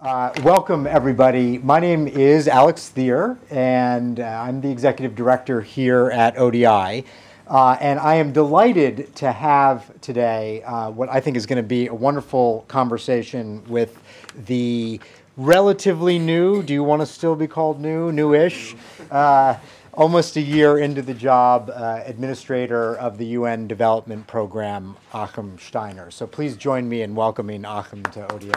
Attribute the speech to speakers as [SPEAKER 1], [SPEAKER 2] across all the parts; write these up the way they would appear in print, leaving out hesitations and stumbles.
[SPEAKER 1] Welcome, everybody. My name is Alex Thier, and I'm the executive director here at ODI. And I am delighted to have today what I think is going to be a wonderful conversation with the relatively new, do you want to still be called new, newish, almost a year into the job, administrator of the UN Development Program, Achim Steiner. So please join me in welcoming Achim to ODI.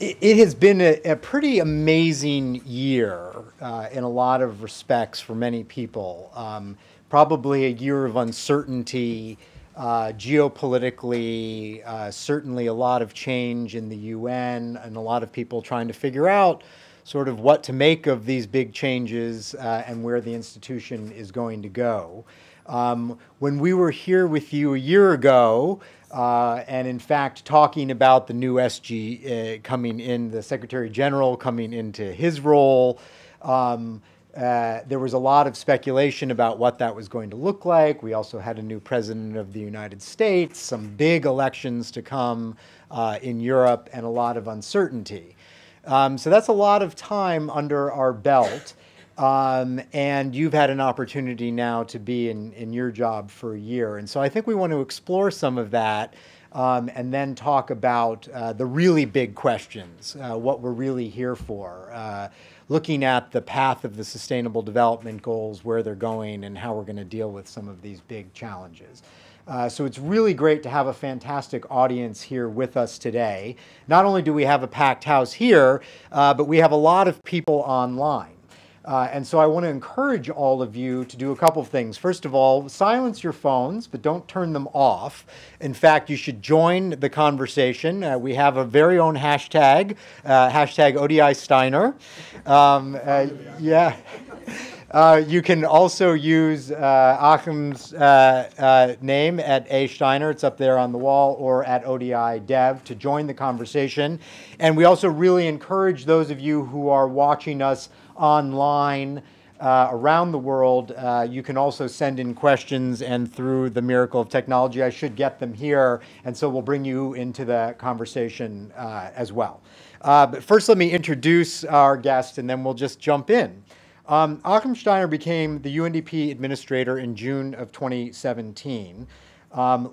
[SPEAKER 1] It has been a pretty amazing year in a lot of respects for many people. Probably a year of uncertainty, geopolitically, certainly a lot of change in the UN, and a lot of people trying to figure out sort of what to make of these big changes and where the institution is going to go. When we were here with you a year ago, and in fact talking about the new SG coming in, the Secretary General coming into his role, there was a lot of speculation about what that was going to look like. We also had a new president of the United States, some big elections to come in Europe, and a lot of uncertainty. So that's a lot of time under our belt. And you've had an opportunity now to be in your job for a year. And so I think we want to explore some of that and then talk about the really big questions, what we're really here for, looking at the path of the Sustainable Development Goals, where they're going, and how we're going to deal with some of these big challenges. So it's really great to have a fantastic audience here with us today. Not only do we have a packed house here, but we have a lot of people online. And so I want to encourage all of you to do a couple of things. First of all, silence your phones, but don't turn them off. In fact, you should join the conversation. We have a very own hashtag, hashtag ODI Steiner. Yeah. You can also use Achim's name at A. Steiner, it's up there on the wall, or at ODI Dev to join the conversation. And we also really encourage those of you who are watching us online around the world, you can also send in questions, and through the miracle of technology, I should get them here, and so we'll bring you into the conversation as well. But first, let me introduce our guest, and then we'll just jump in. Achim Steiner became the UNDP administrator in June of 2017,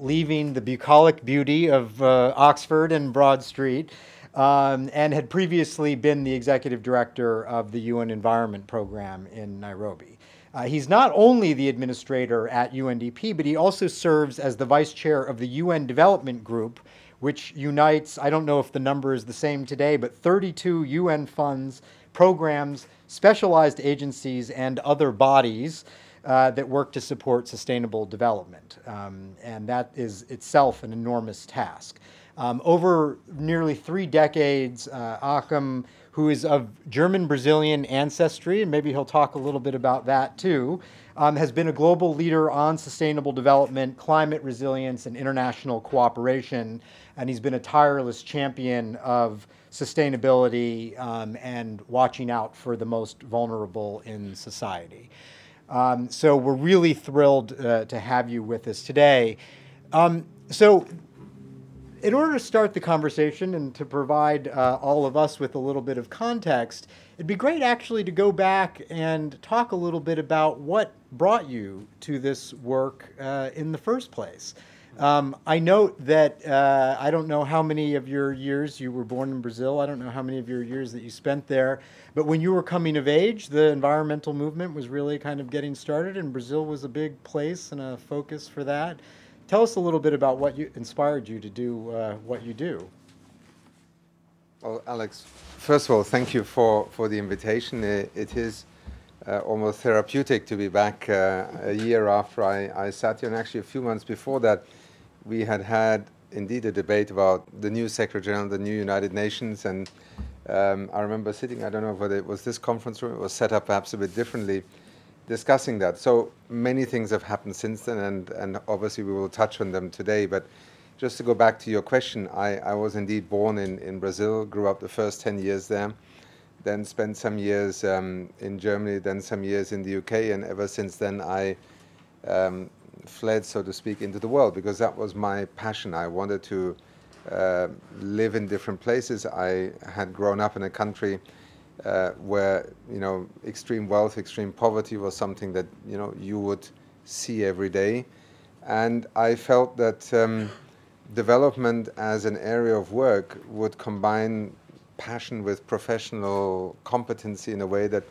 [SPEAKER 1] leaving the bucolic beauty of Oxford and Broad Street, and had previously been the executive director of the UN Environment Program in Nairobi. He's not only the administrator at UNDP, but he also serves as the vice chair of the UN Development Group, which unites, I don't know if the number is the same today, but 32 UN funds, programs, specialized agencies, and other bodies that work to support sustainable development. And that is itself an enormous task. Over nearly 3 decades, Achim, who is of German-Brazilian ancestry, and maybe he'll talk a little bit about that too, has been a global leader on sustainable development, climate resilience, and international cooperation, and he's been a tireless champion of sustainability and watching out for the most vulnerable in society. So we're really thrilled to have you with us today. In order to start the conversation and to provide all of us with a little bit of context, it'd be great actually to go back and talk a little bit about what brought you to this work in the first place. I note that I don't know how many of your years you were born in Brazil. I don't know how many of your years that you spent there. But when you were coming of age, the environmental movement was really kind of getting started, and Brazil was a big place and a focus for that. Tell us a little bit about what inspired you to do what you do.
[SPEAKER 2] Well, Alex, first of all, thank you for the invitation. It is almost therapeutic to be back a year after I sat here. And actually, a few months before that, we had indeed a debate about the new Secretary General of the new United Nations. And I remember sitting, I don't know whether it was this conference room, it was set up perhaps a bit differently, discussing that. So many things have happened since then, and obviously we will touch on them today. But just to go back to your question, I was indeed born in Brazil, grew up the first 10 years there, then spent some years in Germany, then some years in the UK, and ever since then I fled, so to speak, into the world, because that was my passion. I wanted to live in different places. I had grown up in a country where, you know, extreme wealth, extreme poverty was something that, you know, you would see every day. And I felt that development as an area of work would combine passion with professional competency in a way that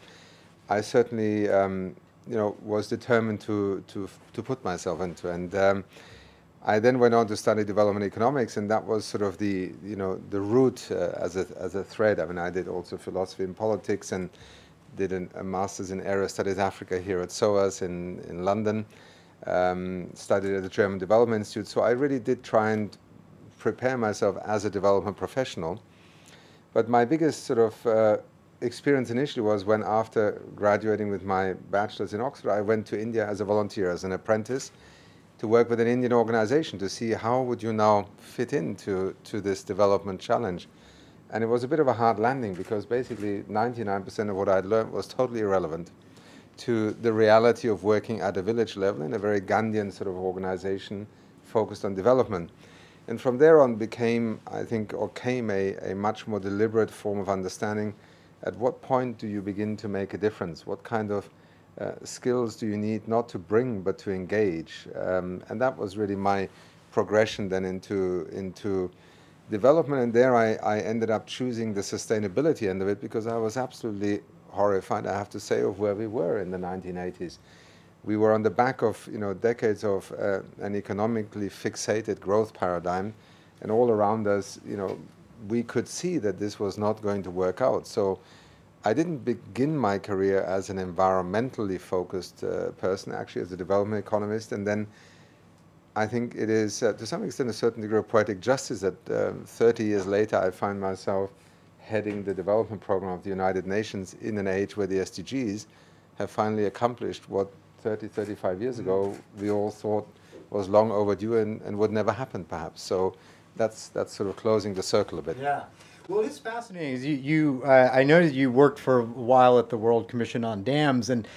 [SPEAKER 2] I certainly, you know, was determined to put myself into. And I then went on to study development economics, and that was sort of the, you know, the route as a thread. I mean, I did also philosophy and politics, and did a master's in area studies Africa here at SOAS in London. Studied at the German Development Institute. So I really did try and prepare myself as a development professional. But my biggest sort of experience initially was when, after graduating with my bachelor's in Oxford, I went to India as a volunteer, as an apprentice, to work with an Indian organization to see how would you now fit into this development challenge. And it was a bit of a hard landing, because basically 99% of what I'd learned was totally irrelevant to the reality of working at a village level in a very Gandhian sort of organization focused on development. And from there on became, I think, or came a much more deliberate form of understanding at what point do you begin to make a difference? What kind of skills do you need not to bring but to engage? And that was really my progression then into development. And there I ended up choosing the sustainability end of it, because I was absolutely horrified, I have to say, of where we were in the 1980s. We were on the back of, you know, decades of an economically fixated growth paradigm, and all around us, you know, we could see that this was not going to work out. So I didn't begin my career as an environmentally focused person, actually as a development economist, and then I think it is to some extent a certain degree of poetic justice that 30 years later I find myself heading the development program of the United Nations in an age where the SDGs have finally accomplished what 30, 35 years ago we all thought was long overdue and would never happen, perhaps. So that's sort of closing the circle a bit.
[SPEAKER 1] Yeah. Well, it's fascinating. I know that you worked for a while at the World Commission on Dams, and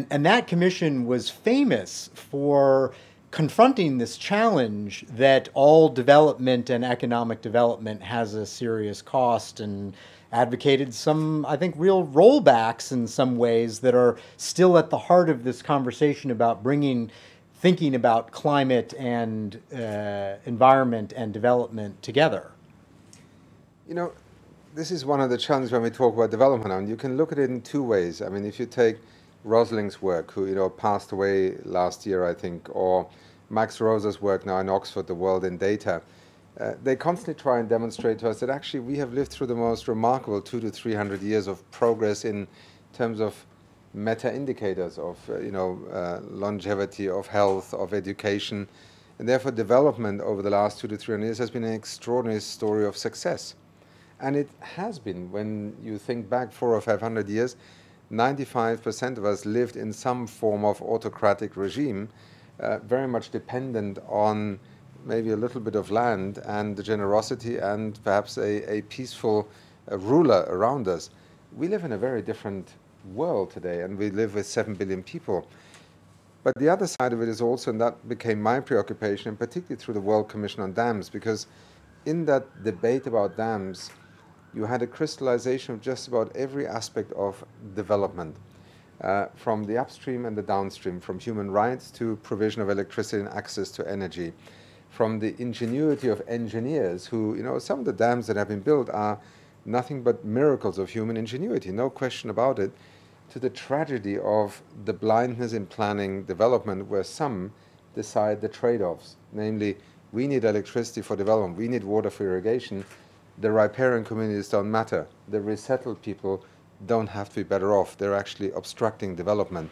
[SPEAKER 1] that commission was famous for confronting this challenge that all development and economic development has a serious cost, and advocated some, I think, real rollbacks in some ways that are still at the heart of this conversation about thinking about climate and environment and development together.
[SPEAKER 2] You know, this is one of the challenges when we talk about development, and you can look at it in two ways. I mean, if you take Rosling's work, who, you know, passed away last year, I think, or Max Rosa's work now in Oxford, The World in Data, they constantly try and demonstrate to us that actually we have lived through the most remarkable 200 to 300 years of progress in terms of meta indicators of, longevity, of health, of education, and therefore development over the last 200 to 300 years has been an extraordinary story of success. And it has been. When you think back 400 or 500 years, 95% of us lived in some form of autocratic regime, very much dependent on maybe a little bit of land and the generosity and perhaps a peaceful ruler around us. We live in a very different world today, and we live with 7 billion people. But the other side of it is also, and that became my preoccupation, and particularly through the World Commission on Dams, because in that debate about dams, you had a crystallization of just about every aspect of development, from the upstream and the downstream, from human rights to provision of electricity and access to energy, from the ingenuity of engineers who, you know, some of the dams that have been built are nothing but miracles of human ingenuity, no question about it, to the tragedy of the blindness in planning development, where some decide the trade-offs, namely, we need electricity for development, we need water for irrigation, the riparian communities don't matter, the resettled people don't have to be better off, they're actually obstructing development.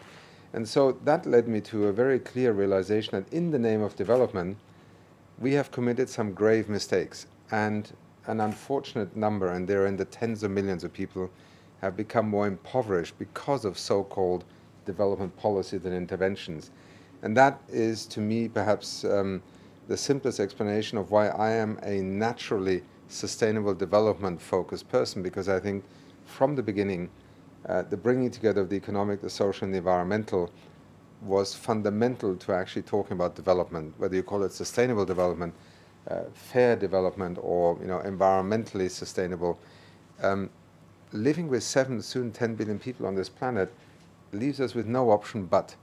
[SPEAKER 2] And so that led me to a very clear realization that in the name of development, we have committed some grave mistakes, and an unfortunate number, and they're in the tens of millions of people, have become more impoverished because of so-called development policies and interventions. And that is, to me, perhaps the simplest explanation of why I am a naturally sustainable development-focused person, because I think from the beginning, the bringing together of the economic, the social, and the environmental was fundamental to actually talking about development, whether you call it sustainable development, fair development, or environmentally sustainable. Living with 7, soon 10 billion people on this planet leaves us with no option but.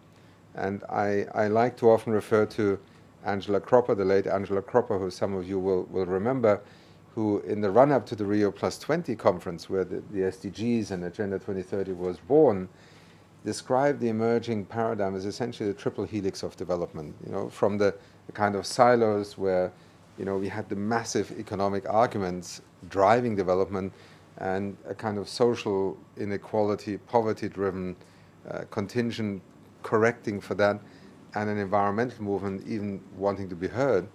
[SPEAKER 2] And I like to often refer to Angela Cropper, the late Angela Cropper, who some of you will remember, who in the run-up to the Rio +20 conference, where the SDGs and Agenda 2030 was born, described the emerging paradigm as essentially the triple helix of development, from the kind of silos where, we had the massive economic arguments driving development, and a kind of social inequality, poverty-driven contingent correcting for that, and an environmental movement even wanting to be heard.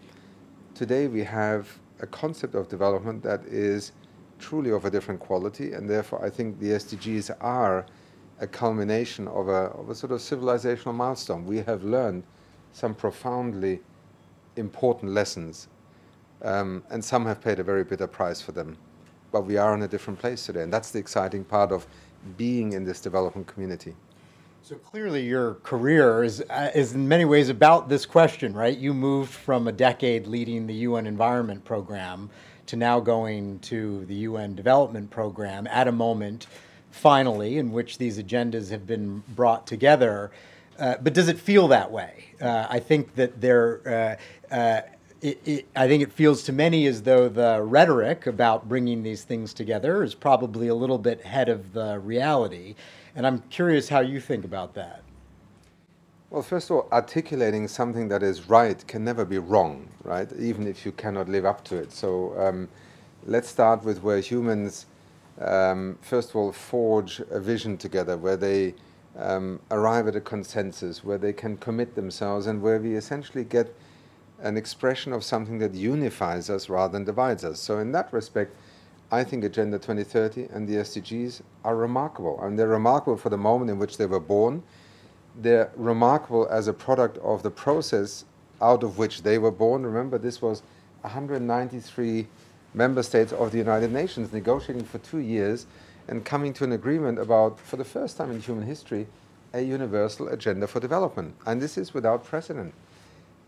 [SPEAKER 2] Today we have a concept of development that is truly of a different quality, and therefore I think the SDGs are a culmination of a sort of civilizational milestone. We have learned some profoundly important lessons, and some have paid a very bitter price for them. But we are in a different place today, and that's the exciting part of being in this development community.
[SPEAKER 1] So clearly your career is in many ways about this question, right? You moved from a decade leading the UN Environment Program to now going to the UN Development Program at a moment, finally, in which these agendas have been brought together. But does it feel that way? I think that I think it feels to many as though the rhetoric about bringing these things together is probably a little bit ahead of the reality. And I'm curious how you think about that.
[SPEAKER 2] Well, first of all, articulating something that is right can never be wrong, right? Even if you cannot live up to it. So let's start with where humans, first of all, forge a vision together, where they arrive at a consensus, where they can commit themselves, and where we essentially get an expression of something that unifies us rather than divides us. So in that respect, I think Agenda 2030 and the SDGs are remarkable. And they're remarkable for the moment in which they were born. They're remarkable as a product of the process out of which they were born. Remember, this was 193 member states of the United Nations negotiating for 2 years and coming to an agreement about, for the first time in human history, a universal agenda for development. And this is without precedent.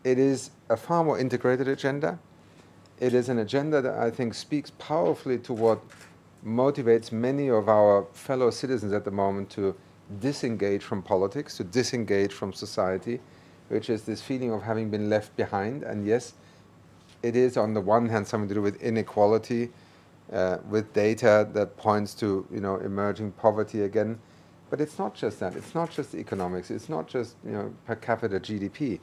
[SPEAKER 2] It is a far more integrated agenda. It is an agenda that I think speaks powerfully to what motivates many of our fellow citizens at the moment to disengage from politics, to disengage from society, which is this feeling of having been left behind. And yes, it is on the one hand something to do with inequality, with data that points to emerging poverty again. But it's not just that. It's not just economics. It's not just per capita GDP.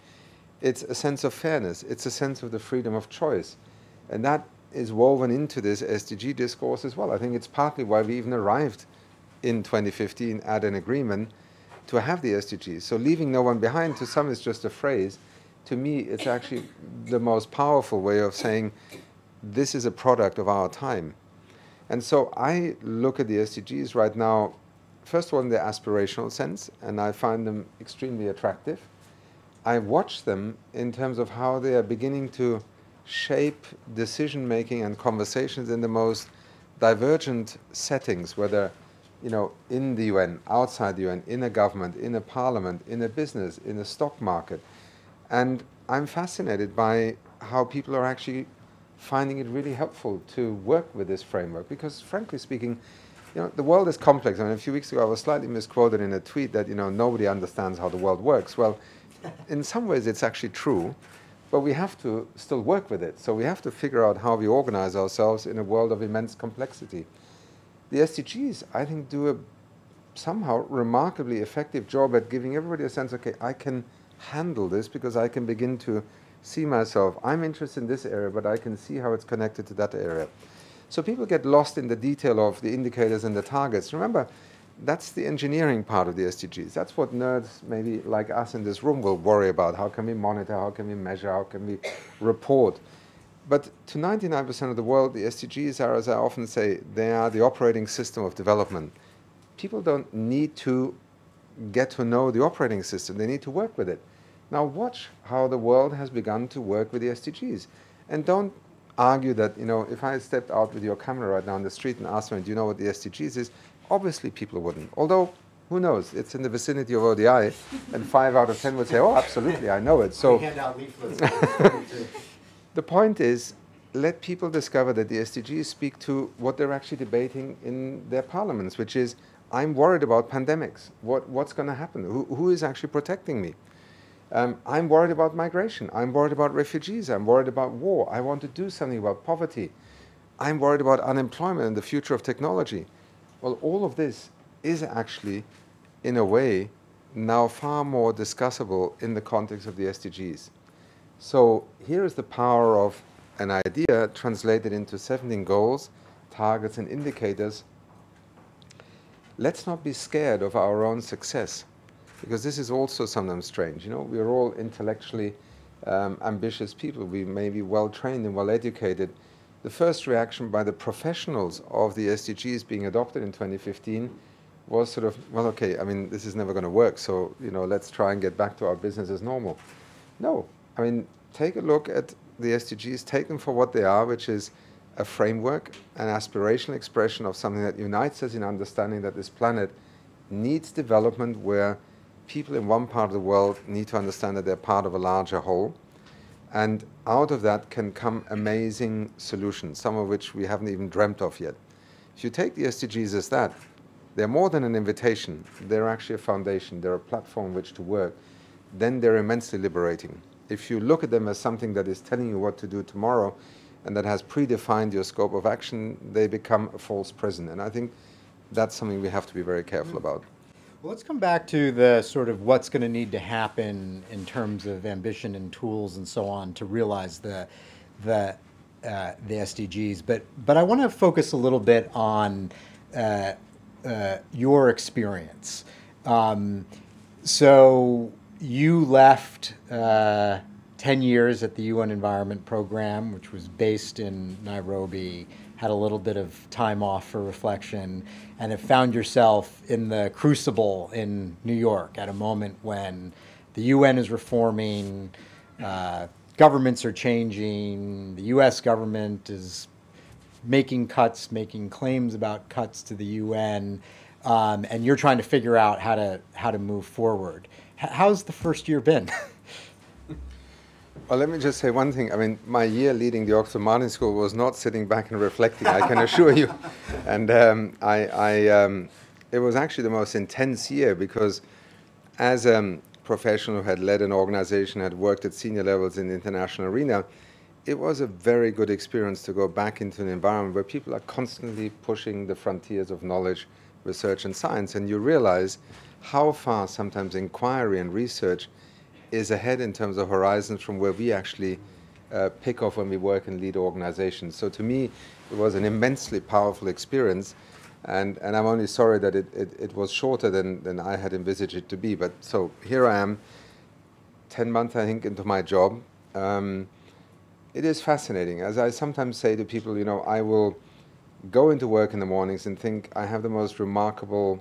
[SPEAKER 2] It's a sense of fairness. It's a sense of the freedom of choice. And that is woven into this SDG discourse as well. I think it's partly why we even arrived in 2015 at an agreement to have the SDGs. So leaving no one behind, to some is just a phrase. To me, it's actually the most powerful way of saying this is a product of our time. And so I look at the SDGs right now, first of all in the aspirational sense, and I find them extremely attractive. I watch them in terms of how they are beginning to shape decision-making and conversations in the most divergent settings, whether in the UN, outside the UN, in a government, in a parliament, in a business, in a stock market. And I'm fascinated by how people are actually finding it really helpful to work with this framework, because frankly speaking, the world is complex. I mean, a few weeks ago I was slightly misquoted in a tweet that nobody understands how the world works. Well, in some ways it's actually true, but we have to still work with it. So we have to figure out how we organize ourselves in a world of immense complexity. The SDGs, I think, do a somehow remarkably effective job at giving everybody a sense, okay, I can handle this because I can begin to see myself. I'm interested in this area, but I can see how it's connected to that area. So people get lost in the detail of the indicators and the targets. Remember, that's the engineering part of the SDGs. That's what nerds maybe like us in this room will worry about. How can we monitor? How can we measure? How can we report? But to 99% of the world, the SDGs are, as I often say, they are the operating system of development. People don't need to get to know the operating system. They need to work with it. Now watch how the world has begun to work with the SDGs. And don't argue that, if I stepped out with your camera right now on the street and asked me, do you know what the SDGs is? Obviously people wouldn't. Although Who knows? It's in the vicinity of ODI, and 5 out of 10 would say, "Oh, absolutely, I know it." So
[SPEAKER 1] We hand out leaflets.
[SPEAKER 2] the point is, let people discover that the SDGs speak to what they're actually debating in their parliaments, which is, I'm worried about pandemics. What's going to happen? Who is actually protecting me? I'm worried about migration. I'm worried about refugees. I'm worried about war. I want to do something about poverty. I'm worried about unemployment and the future of technology. Well, all of this is actually, in a way, now far more discussable in the context of the SDGs. So here is the power of an idea translated into 17 goals, targets, and indicators. Let's not be scared of our own success, because this is also sometimes strange. You know, we are all intellectually ambitious people. We may be well trained and well educated. The first reaction by the professionals of the SDGs being adopted in 2015 was sort of, well, okay, I mean, this is never going to work, so, you know, let's try and get back to our business as normal. No, I mean, take a look at the SDGs, take them for what they are, which is a framework, an aspirational expression of something that unites us in understanding that this planet needs development, where people in one part of the world need to understand that they're part of a larger whole. And out of that can come amazing solutions, some of which we haven't even dreamt of yet. If you take the SDGs as that, they're more than an invitation. They're actually a foundation. They're a platform on which to work. Then they're immensely liberating. If you look at them as something that is telling you what to do tomorrow and that has predefined your scope of action, they become a false prison. And I think that's something we have to be very careful about.
[SPEAKER 1] Well, let's come back to the sort of what's going to need to happen in terms of ambition and tools and so on to realize the SDGs. But I want to focus a little bit on your experience. So you left 10 years at the UN Environment Program, which was based in Nairobi, had a little bit of time off for reflection, and have found yourself in the crucible in New York at a moment when the UN is reforming, governments are changing, the US government is making cuts, making claims about cuts to the UN, and you're trying to figure out how to move forward. How's the first year been?
[SPEAKER 2] Well, let me just say one thing. I mean, my year leading the Oxford Martin School was not sitting back and reflecting, I can assure you. And it was actually the most intense year, because as a professional who had led an organization, had worked at senior levels in the international arena, it was a very good experience to go back into an environment where people are constantly pushing the frontiers of knowledge, research, and science. And you realize how far sometimes inquiry and research is ahead in terms of horizons from where we actually pick off when we work and lead organizations. So to me, it was an immensely powerful experience, and I'm only sorry that it was shorter than I had envisaged it to be. But so here I am, 10 months, I think, into my job. It is fascinating. As I sometimes say to people, you know, I will go into work in the mornings and think I have the most remarkable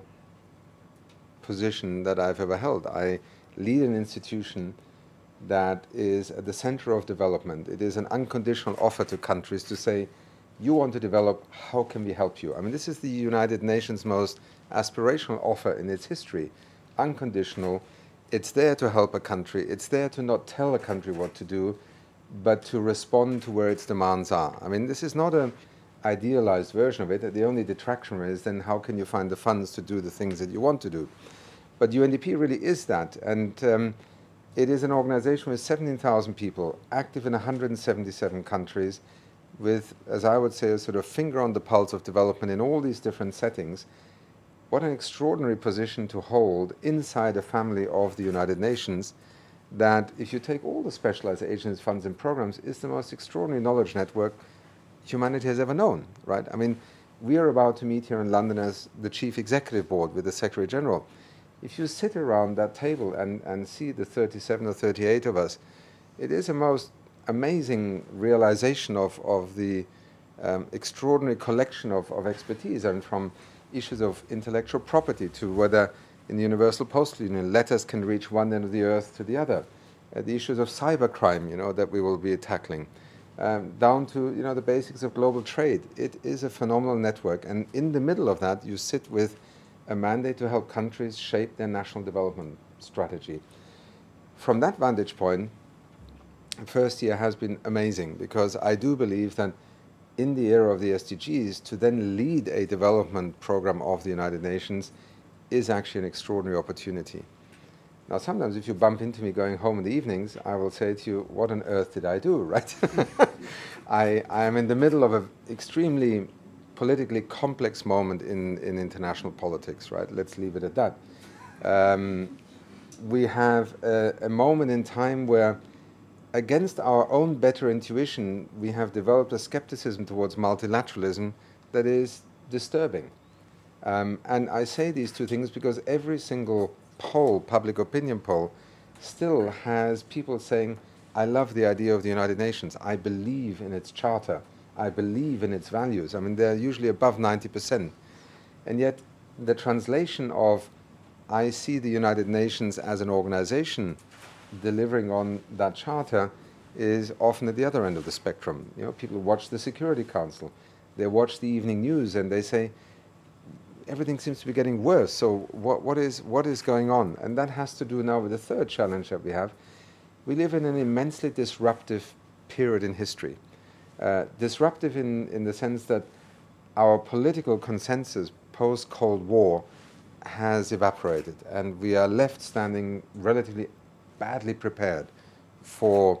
[SPEAKER 2] position that I've ever held. I lead an institution that is at the center of development. It is an unconditional offer to countries to say, you want to develop, how can we help you? I mean, this is the United Nations' most aspirational offer in its history. Unconditional. It's there to help a country. It's there to not tell a country what to do, but to respond to where its demands are. I mean, this is not an idealized version of it. The only detraction is then how can you find the funds to do the things that you want to do? But UNDP really is that, and it is an organization with 17,000 people, active in 177 countries, with, as I would say, a sort of finger on the pulse of development in all these different settings. What an extraordinary position to hold inside a family of the United Nations, that if you take all the specialized agencies, funds, and programs, is the most extraordinary knowledge network humanity has ever known, right? I mean, we are about to meet here in London as the Chief Executive Board with the Secretary General. If you sit around that table and see the 37 or 38 of us, it is a most amazing realization of the extraordinary collection of expertise, and from issues of intellectual property to whether in the Universal Postal Union letters can reach one end of the earth to the other, the issues of cybercrime, you know, that we will be tackling, down to, you know, the basics of global trade. It is a phenomenal network, and in the middle of that you sit with a mandate to help countries shape their national development strategy. From that vantage point, the first year has been amazing, because I do believe that in the era of the SDGs, to then lead a development program of the United Nations is actually an extraordinary opportunity. Now, sometimes if you bump into me going home in the evenings, I will say to you, what on earth did I do, right? I am in the middle of an extremely politically complex moment in international politics, right? Let's leave it at that. We have a moment in time where, against our own better intuition, we have developed a skepticism towards multilateralism that is disturbing. And I say these two things because every single poll, public opinion poll, still has people saying, I love the idea of the United Nations. I believe in its charter. I believe in its values. I mean, they're usually above 90%. And yet, the translation of, I see the United Nations as an organization delivering on that charter, is often at the other end of the spectrum. You know, people watch the Security Council. They watch the evening news and they say, everything seems to be getting worse. So what is going on? And that has to do now with the third challenge that we have. We live in an immensely disruptive period in history. Disruptive in the sense that our political consensus post-Cold War has evaporated, and we are left standing relatively badly prepared for,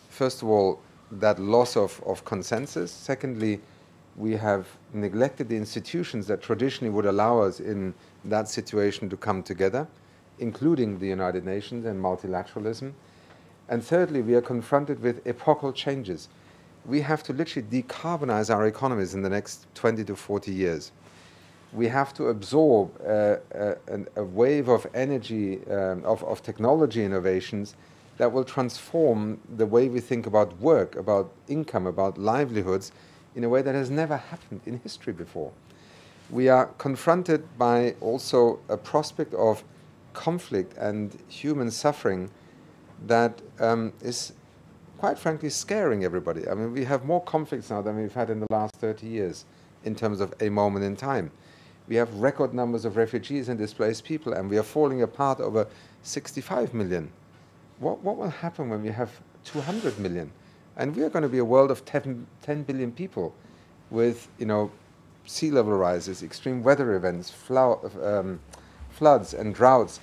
[SPEAKER 2] first of all, that loss of consensus. Secondly, we have neglected the institutions that traditionally would allow us in that situation to come together, including the United Nations and multilateralism. And thirdly, we are confronted with epochal changes. We have to literally decarbonize our economies in the next 20 to 40 years. We have to absorb a wave of energy, of technology innovations that will transform the way we think about work, about income, about livelihoods, in a way that has never happened in history before. We are confronted by also a prospect of conflict and human suffering that is, quite frankly, scaring everybody. I mean, we have more conflicts now than we've had in the last 30 years in terms of a moment in time. We have record numbers of refugees and displaced people, and we are falling apart over 65 million. What will happen when we have 200 million? And we are going to be a world of 10 billion people with, you know, sea level rises, extreme weather events, floods and droughts.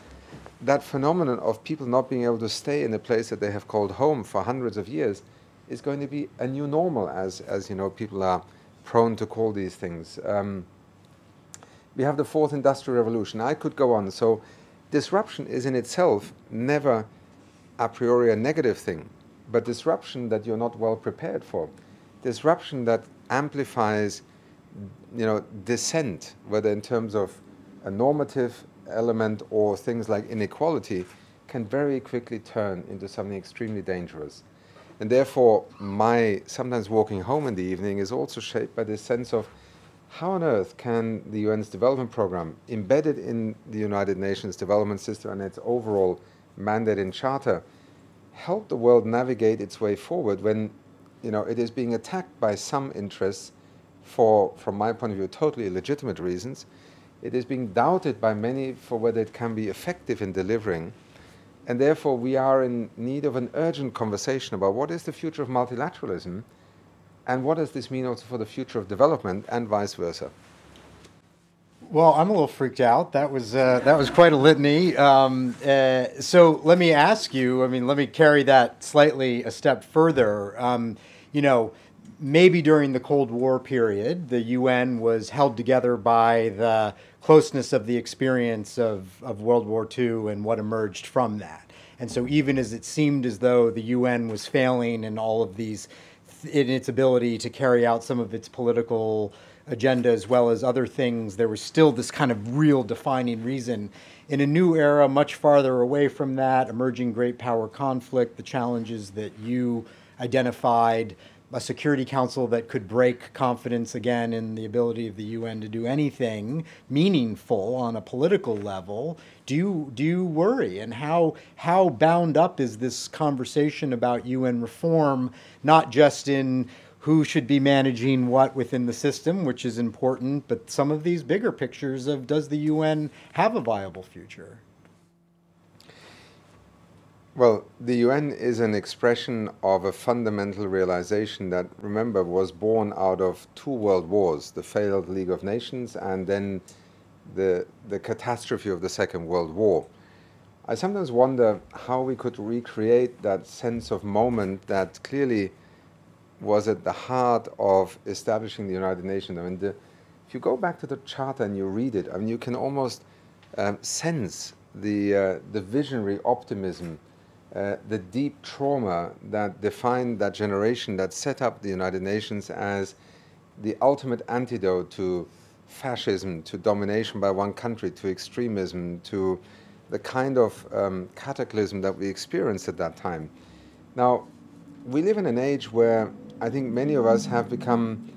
[SPEAKER 2] That phenomenon of people not being able to stay in a place that they have called home for hundreds of years is going to be a new normal, as you know, people are prone to call these things. We have the fourth industrial revolution. I could go on. So disruption is in itself never a priori a negative thing, but disruption that you're not well prepared for, disruption that amplifies, you know, dissent, whether in terms of a normative element or things like inequality, can very quickly turn into something extremely dangerous. And therefore, my sometimes walking home in the evening is also shaped by this sense of, how on earth can the UN's development program, embedded in the United Nations development system and its overall mandate and charter, help the world navigate its way forward when, you know, it is being attacked by some interests for, from my point of view, totally illegitimate reasons. It is being doubted by many for whether it can be effective in delivering. And therefore, we are in need of an urgent conversation about what is the future of multilateralism, and what does this mean also for the future of development, and vice versa?
[SPEAKER 1] Well, I'm a little freaked out. That was quite a litany. So let me ask you. I mean, let me carry that slightly a step further. You know, maybe during the Cold War period, the UN was held together by the closeness of the experience of World War II and what emerged from that. And so, even as it seemed as though the UN was failing in all of these, in its ability to carry out some of its political agenda as well as other things, there was still this kind of real defining reason. In a new era, much farther away from that, emerging great power conflict, the challenges that you identified, a Security Council that could break confidence again in the ability of the UN to do anything meaningful on a political level. Do you worry? And how bound up is this conversation about UN reform, not just in who should be managing what within the system, which is important, but some of these bigger pictures of, does the UN have a viable future?
[SPEAKER 2] Well, the UN is an expression of a fundamental realization that, remember, was born out of two world wars, the failed League of Nations and then the catastrophe of the Second World War. I sometimes wonder how we could recreate that sense of moment that clearly was at the heart of establishing the United Nations. I mean, if you go back to the Charter and you read it, I mean, you can almost sense the visionary optimism, the deep trauma that defined that generation that set up the United Nations as the ultimate antidote to fascism, to domination by one country, to extremism, to the kind of cataclysm that we experienced at that time. Now, we live in an age where I think many of us have become,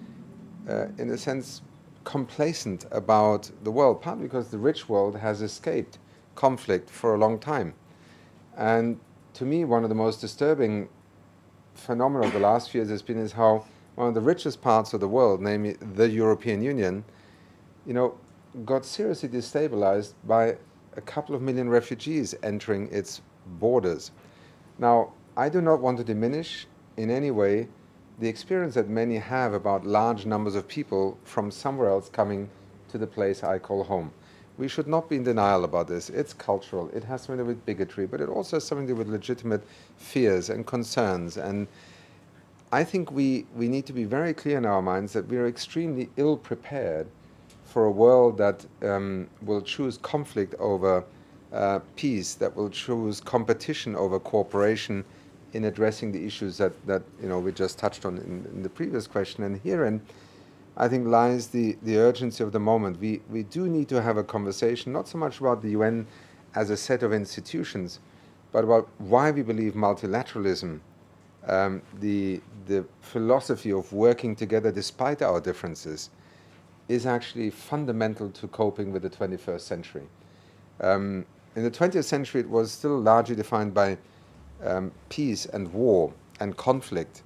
[SPEAKER 2] in a sense, complacent about the world, partly because the rich world has escaped conflict for a long time. And to me, one of the most disturbing phenomena of the last few years has been is how one of the richest parts of the world, namely the European Union, got seriously destabilized by a couple of million refugees entering its borders. Now, I do not want to diminish in any way the experience that many have about large numbers of people from somewhere else coming to the place I call home. We should not be in denial about this. It's cultural. It has something to do with bigotry, but it also has something to do with legitimate fears and concerns. And I think we need to be very clear in our minds that we are extremely ill prepared for a world that will choose conflict over peace, that will choose competition over cooperation in addressing the issues that we just touched on in the previous question. And herein, I think, lies the urgency of the moment. We do need to have a conversation, not so much about the UN as a set of institutions, but about why we believe multilateralism, the philosophy of working together despite our differences, is actually fundamental to coping with the 21st century. In the 20th century, it was still largely defined by peace and war and conflict.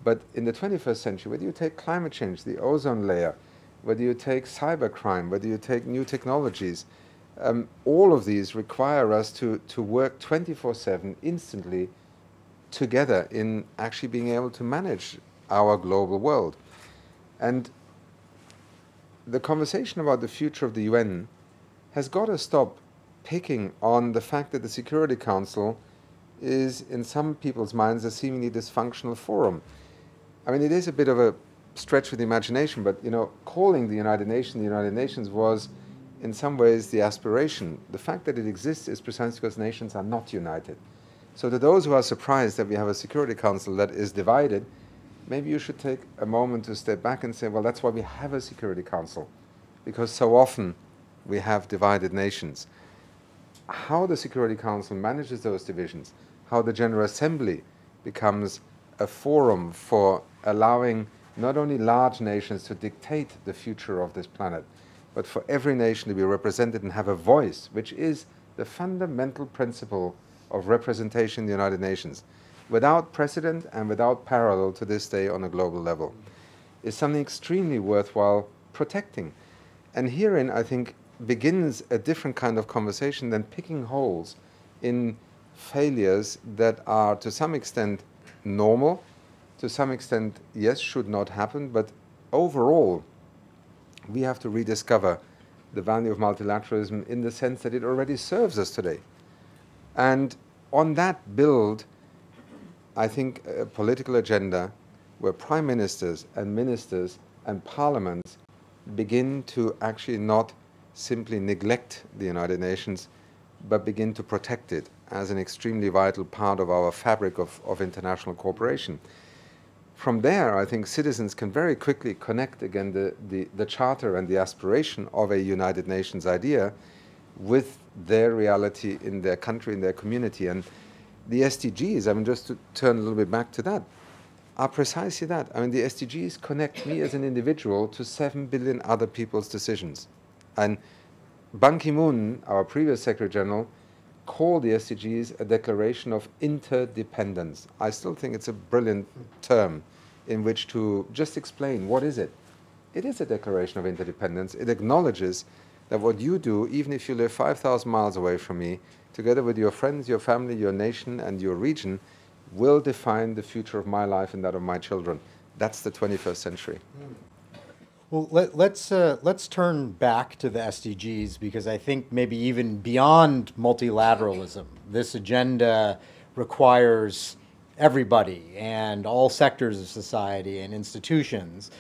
[SPEAKER 2] But in the 21st century, whether you take climate change, the ozone layer, whether you take cybercrime, whether you take new technologies, all of these require us to work 24/7 instantly together in actually being able to manage our global world. And the conversation about the future of the UN has got to stop picking on the fact that the Security Council is, in some people's minds, a seemingly dysfunctional forum. I mean, it is a bit of a stretch with the imagination, but, calling the United Nations was, in some ways, the aspiration. The fact that it exists is precisely because nations are not united. So to those who are surprised that we have a Security Council that is divided, maybe you should take a moment to step back and say, well, that's why we have a Security Council, because so often we have divided nations. How the Security Council manages those divisions, how the General Assembly becomes a forum for allowing not only large nations to dictate the future of this planet, but for every nation to be represented and have a voice, which is the fundamental principle of representation in the United Nations, without precedent and without parallel to this day on a global level, is something extremely worthwhile protecting. And herein, I think, begins a different kind of conversation than picking holes in failures that are, to some extent, normal, to some extent, yes, should not happen, but overall, we have to rediscover the value of multilateralism in the sense that it already serves us today. And on that build, I think, a political agenda where prime ministers and parliaments begin to actually not simply neglect the United Nations, but begin to protect it as an extremely vital part of our fabric of international cooperation. From there, I think citizens can very quickly connect again the charter and the aspiration of a United Nations idea with their reality in their country, in their community. And the SDGs, I mean, just to turn a little bit back to that, are precisely that. I mean, the SDGs connect me as an individual to 7 billion other people's decisions. And Ban Ki-moon, our previous Secretary General, called the SDGs a declaration of interdependence. I still think it's a brilliant term, in which to just explain what is it. It is a declaration of interdependence. It acknowledges that what you do, even if you live 5,000 miles away from me, together with your friends, your family, your nation, and your region, will define the future of my life and that of my children. That's the 21st century.
[SPEAKER 1] Well, let's turn back to the SDGs, because I think maybe even beyond multilateralism, this agenda requires everybody and all sectors of society and institutions.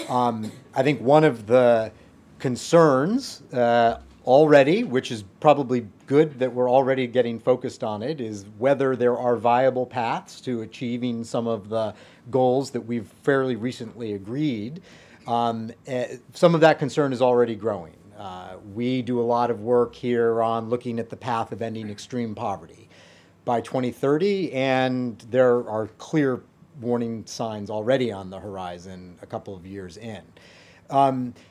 [SPEAKER 1] I think one of the concerns already, which is probably good that we're already getting focused on it, is whether there are viable paths to achieving some of the goals that we've fairly recently agreed. Some of that concern is already growing. We do a lot of work here on looking at the path of ending extreme poverty by 2030, and there are clear warning signs already on the horizon a couple of years in.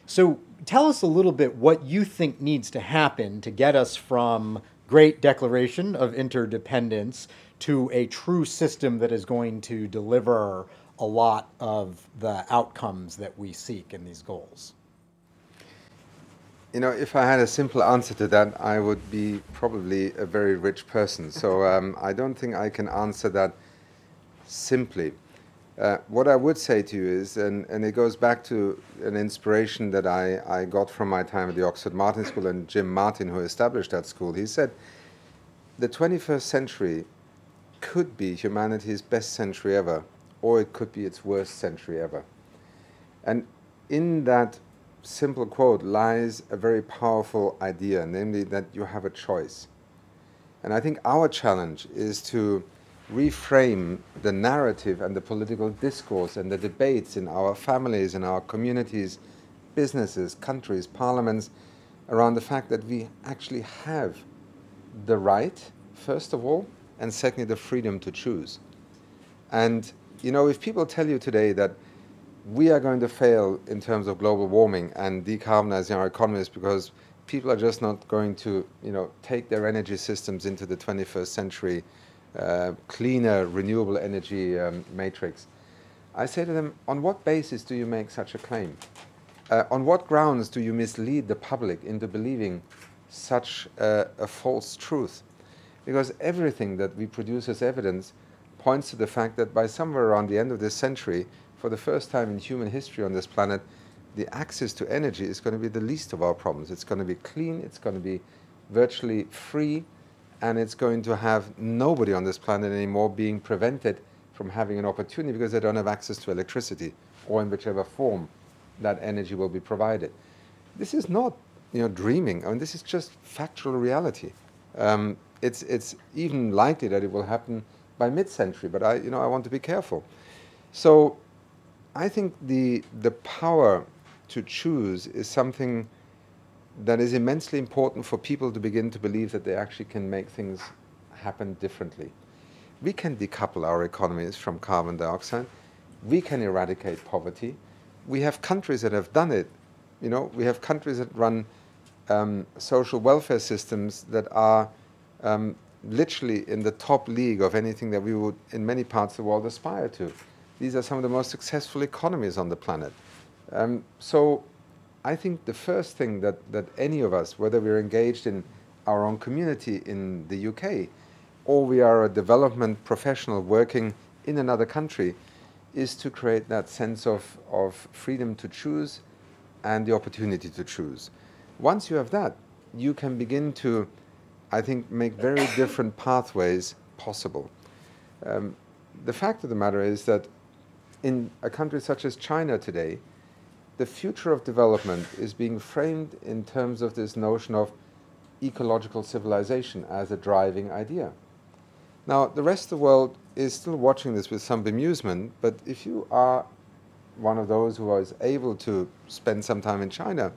[SPEAKER 1] So tell us a little bit what you think needs to happen to get us from great declaration of interdependence to a true system that is going to deliver a lot of the outcomes that we seek in these goals.
[SPEAKER 2] You know, if I had a simple answer to that, I would be probably a very rich person. So I don't think I can answer that simply. What I would say to you is, and it goes back to an inspiration that I got from my time at the Oxford Martin School, and Jim Martin, who established that school, he said, the 21st century could be humanity's best century ever, or it could be its worst century ever. And in that simple quote lies a very powerful idea, namely that you have a choice. And I think our challenge is to reframe the narrative and the political discourse and the debates in our families, in our communities, businesses, countries, parliaments, around the fact that we actually have the right, first of all, and secondly, the freedom to choose. And you know, if people tell you today that we are going to fail in terms of global warming and decarbonizing our economies because people are just not going to, you know, take their energy systems into the 21st century cleaner, renewable energy matrix, I say to them, on what basis do you make such a claim? On what grounds do you mislead the public into believing such a false truth? Because everything that we produce as evidence points to the fact that by somewhere around the end of this century, for the first time in human history on this planet, the access to energy is going to be the least of our problems. It's going to be clean, it's going to be virtually free, and it's going to have nobody on this planet anymore being prevented from having an opportunity because they don't have access to electricity or in whichever form that energy will be provided. This is not, you know, dreaming. I mean, this is just factual reality. It's even likely that it will happen by mid-century, but I want to be careful. So I think the power to choose is something that is immensely important for people to begin to believe that they actually can make things happen differently. We can decouple our economies from carbon dioxide. We can eradicate poverty. We have countries that have done it. You know, we have countries that run social welfare systems that are literally in the top league of anything that we would, in many parts of the world, aspire to. These are some of the most successful economies on the planet. So I think the first thing that any of us, whether we're engaged in our own community in the UK, or we are a development professional working in another country, is to create that sense of freedom to choose and the opportunity to choose. Once you have that, you can begin to, I think, make very different pathways possible. The fact of the matter is that in a country such as China today, the future of development is being framed in terms of this notion of ecological civilization as a driving idea. Now, the rest of the world is still watching this with some bemusement, but if you are one of those who is able to spend some time in China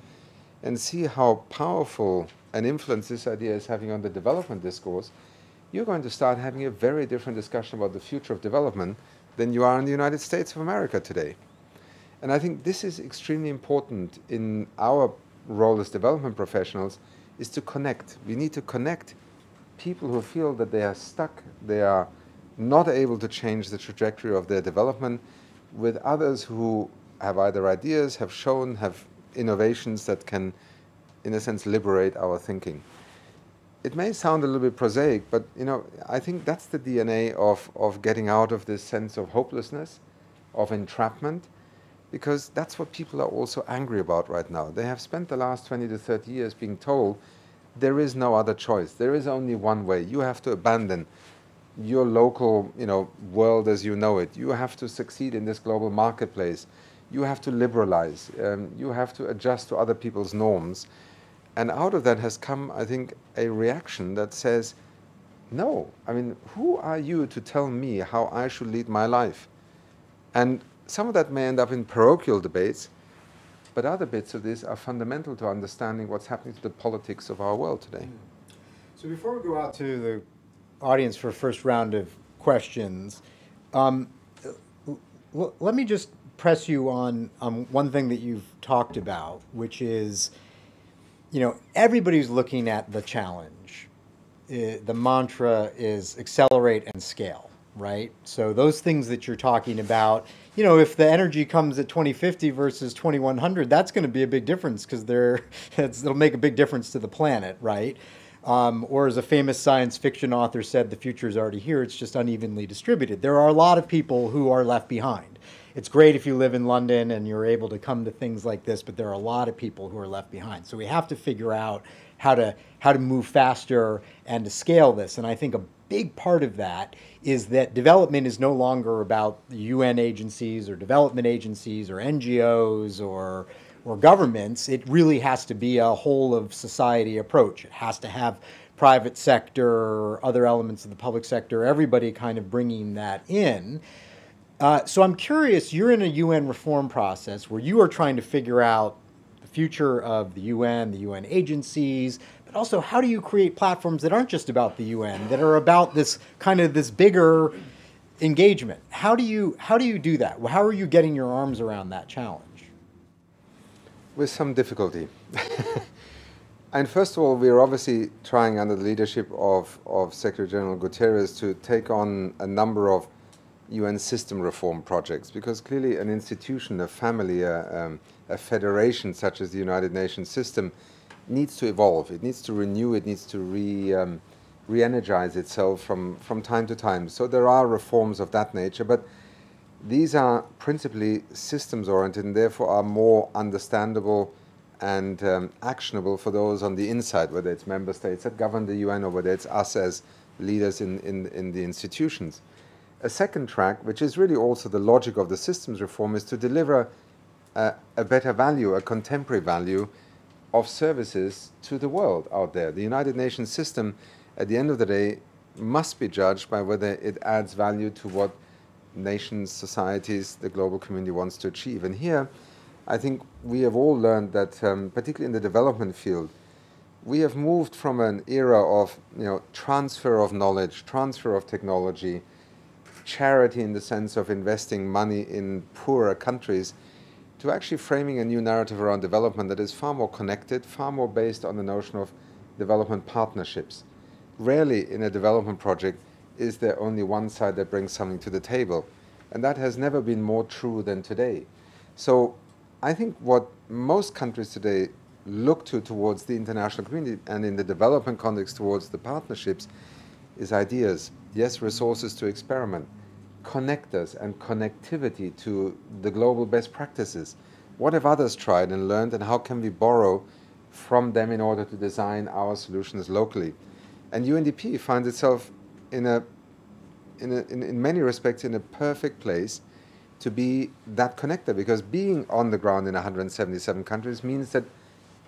[SPEAKER 2] and see how powerful an influence this idea is having on the development discourse, you're going to start having a very different discussion about the future of development than you are in the United States of America today. And I think this is extremely important in our role as development professionals, is to connect. We need to connect people who feel that they are stuck, they are not able to change the trajectory of their development, with others who have either ideas, have shown, have innovations that can, in a sense, liberate our thinking. It may sound a little bit prosaic, but I think that's the DNA of getting out of this sense of hopelessness, of entrapment, because that's what people are also angry about right now. They have spent the last 20 to 30 years being told there is no other choice. There is only one way. You have to abandon your local world as you know it. You have to succeed in this global marketplace. You have to liberalize. You have to adjust to other people's norms. And out of that has come, I think, a reaction that says, no, I mean, who are you to tell me how I should lead my life? And some of that may end up in parochial debates, but other bits of this are fundamental to understanding what's happening to the politics of our world today.
[SPEAKER 1] So before we go out to the audience for a first round of questions, let me just press you on one thing that you've talked about, which is, everybody's looking at the challenge. The mantra is accelerate and scale, right? So those things that you're talking about, if the energy comes at 2050 versus 2100, that's going to be a big difference because it'll make a big difference to the planet, right? Or as a famous science fiction author said, the future is already here, it's just unevenly distributed. There are a lot of people who are left behind. It's great if you live in London and you're able to come to things like this, but there are a lot of people who are left behind. So we have to figure out how to move faster and to scale this. And I think a big part of that is that development is no longer about the UN agencies or development agencies or NGOs or governments. It really has to be a whole of society approach. It has to have private sector, other elements of the public sector, everybody kind of bringing that in. So I'm curious, you're in a UN reform process where you are trying to figure out the future of the UN agencies, but also how do you create platforms that aren't just about the UN, that are about this kind of this bigger engagement? How do you do that? How are you getting your arms around that challenge?
[SPEAKER 2] With some difficulty. And first of all, we're obviously trying under the leadership of Secretary General Guterres to take on a number of UN system reform projects, because clearly an institution, a family, a federation such as the United Nations system needs to evolve. It needs to renew, it needs to re-energize itself from time to time. So there are reforms of that nature, but these are principally systems-oriented and therefore are more understandable and actionable for those on the inside, whether it's member states that govern the UN or whether it's us as leaders in the institutions. A second track, which is really also the logic of the systems reform, is to deliver a better value, a contemporary value of services to the world out there. The United Nations system, at the end of the day, must be judged by whether it adds value to what nations, societies, the global community wants to achieve. And here, I think we have all learned that, particularly in the development field, we have moved from an era of transfer of knowledge, transfer of technology, charity in the sense of investing money in poorer countries, to actually framing a new narrative around development that is far more connected, far more based on the notion of development partnerships. Rarely in a development project is there only one side that brings something to the table. And that has never been more true than today. So I think what most countries today look towards the international community and in the development context towards the partnerships is ideas. Yes, resources to experiment, connectors and connectivity to the global best practices. What have others tried and learned, and how can we borrow from them in order to design our solutions locally? And UNDP finds itself in many respects in a perfect place to be that connector, because being on the ground in 177 countries means that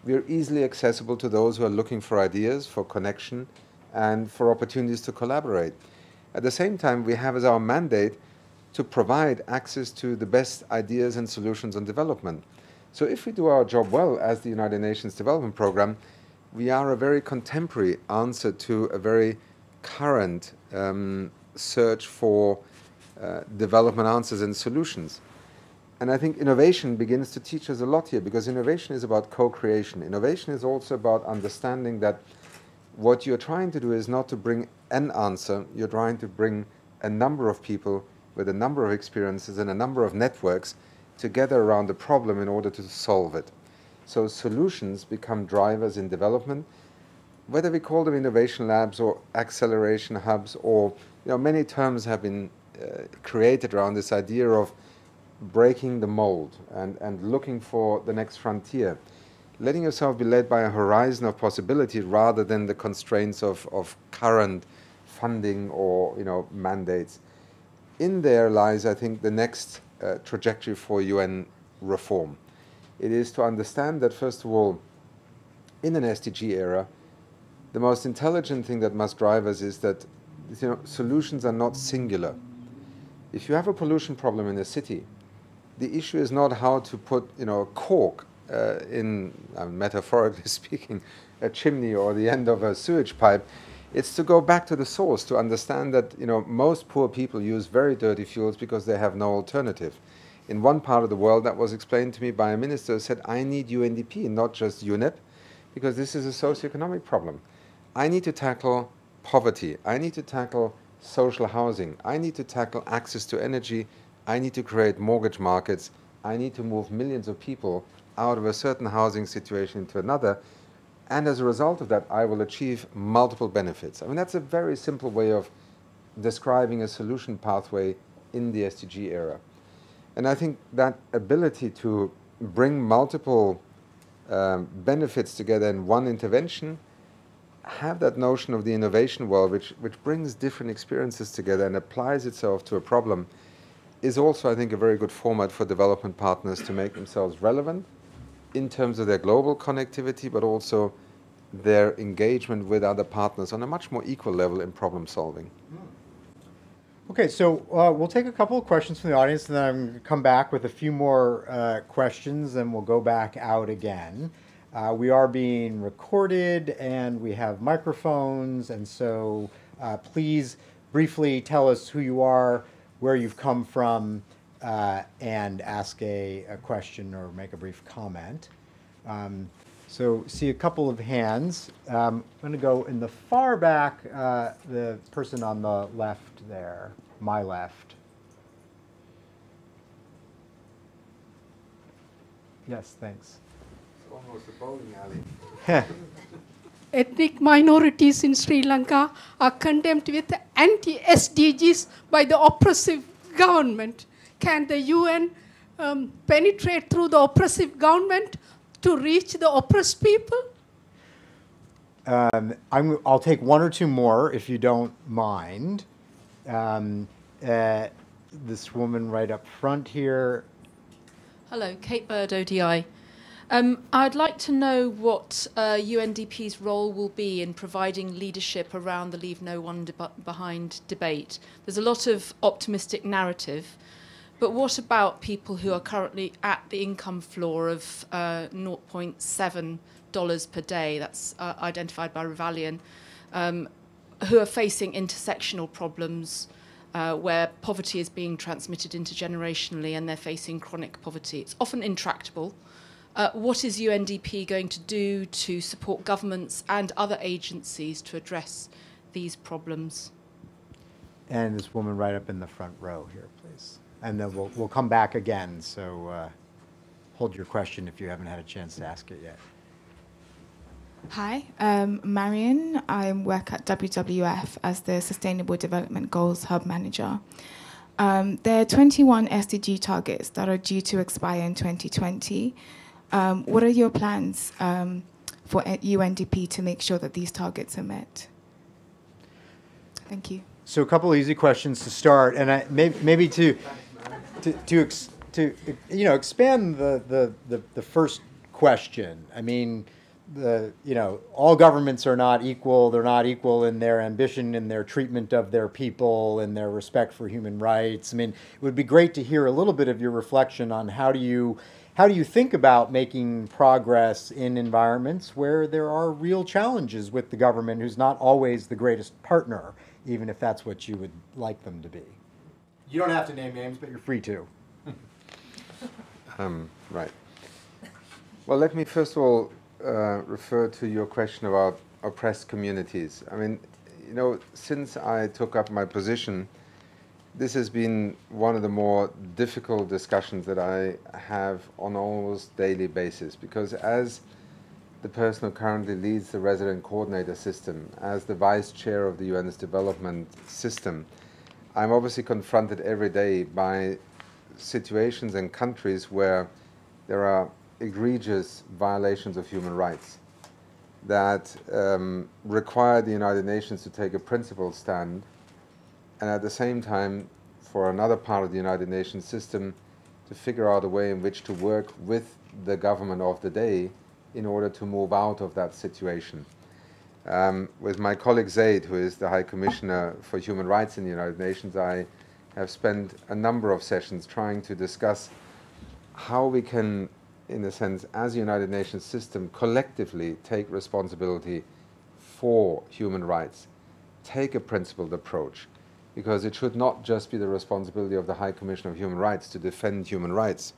[SPEAKER 2] we're easily accessible to those who are looking for ideas, for connection, and for opportunities to collaborate. At the same time, we have as our mandate to provide access to the best ideas and solutions on development. So if we do our job well as the United Nations Development Programme, we are a very contemporary answer to a very current search for development answers and solutions. And I think innovation begins to teach us a lot here, because innovation is about co-creation. Innovation is also about understanding that what you're trying to do is not to bring an answer, you're trying to bring a number of people with a number of experiences and a number of networks together around the problem in order to solve it. So solutions become drivers in development, whether we call them innovation labs or acceleration hubs, or many terms have been created around this idea of breaking the mold and looking for the next frontier, letting yourself be led by a horizon of possibility rather than the constraints of current funding or mandates. In there lies, I think, the next trajectory for UN reform. It is to understand that, first of all, in an SDG era, the most intelligent thing that must drive us is that solutions are not singular. If you have a pollution problem in a city, the issue is not how to put a cork in, metaphorically speaking, a chimney or the end of a sewage pipe. It's to go back to the source, to understand that most poor people use very dirty fuels because they have no alternative. In one part of the world, that was explained to me by a minister who said, I need UNDP, not just UNEP, because this is a socioeconomic problem. I need to tackle poverty. I need to tackle social housing. I need to tackle access to energy. I need to create mortgage markets. I need to move millions of people out of a certain housing situation into another. And as a result of that, I will achieve multiple benefits. I mean, that's a very simple way of describing a solution pathway in the SDG era. And I think that ability to bring multiple benefits together in one intervention, have that notion of the innovation world, which brings different experiences together and applies itself to a problem, is also, I think, a very good format for development partners to make themselves relevant in terms of their global connectivity, but also their engagement with other partners on a much more equal level in problem solving.
[SPEAKER 1] Okay, so we'll take a couple of questions from the audience, and then I'm going to come back with a few more questions, and we'll go back out again. We are being recorded, and we have microphones, and so please briefly tell us who you are, where you've come from, and ask a question or make a brief comment. So see a couple of hands. I'm going to go in the far back, the person on the left there, my left. Yes, thanks.
[SPEAKER 2] It's almost a bowling alley.
[SPEAKER 3] Ethnic minorities in Sri Lanka are condemned with anti-SDGs by the oppressive government. Can the UN penetrate through the oppressive government to reach the oppressed people?
[SPEAKER 1] I'll take one or two more if you don't mind. This woman right up front here.
[SPEAKER 4] Hello, Kate Bird, ODI. I'd like to know what UNDP's role will be in providing leadership around the Leave No One Behind debate. There's a lot of optimistic narrative, but what about people who are currently at the income floor of $0.7 per day, that's identified by Revalian, who are facing intersectional problems where poverty is being transmitted intergenerationally and they're facing chronic poverty? It's often intractable. What is UNDP going to do to support governments and other agencies to address these problems?
[SPEAKER 1] And this woman right up in the front row here, please. And then we'll come back again, so hold your question if you haven't had a chance to ask it yet.
[SPEAKER 5] Hi, Marion. I work at WWF as the Sustainable Development Goals Hub Manager. There are 21 SDG targets that are due to expire in 2020. What are your plans for UNDP to make sure that these targets are met? Thank you.
[SPEAKER 1] So a couple of easy questions to start, and maybe to expand the first question. I mean, all governments are not equal. They're not equal in their ambition, in their treatment of their people, in their respect for human rights. I mean, it would be great to hear a little bit of your reflection on how do you think about making progress in environments where there are real challenges with the government, who's not always the greatest partner, even if that's what you would like them to be. You don't have to name names, but you're free to.
[SPEAKER 2] Right. Well, let me first of all refer to your question about oppressed communities. I mean, since I took up my position, this has been one of the more difficult discussions that I have on almost daily basis, because as the person who currently leads the resident coordinator system, as the vice chair of the UN's development system, I'm obviously confronted every day by situations and countries where there are egregious violations of human rights that require the United Nations to take a principled stand, and at the same time, for another part of the United Nations system, to figure out a way in which to work with the government of the day in order to move out of that situation. With my colleague Zaid, who is the High Commissioner for Human Rights in the United Nations, I have spent a number of sessions trying to discuss how we can, in a sense, as a United Nations system, collectively take responsibility for human rights, take a principled approach, because it should not just be the responsibility of the High Commissioner of Human Rights to defend human rights,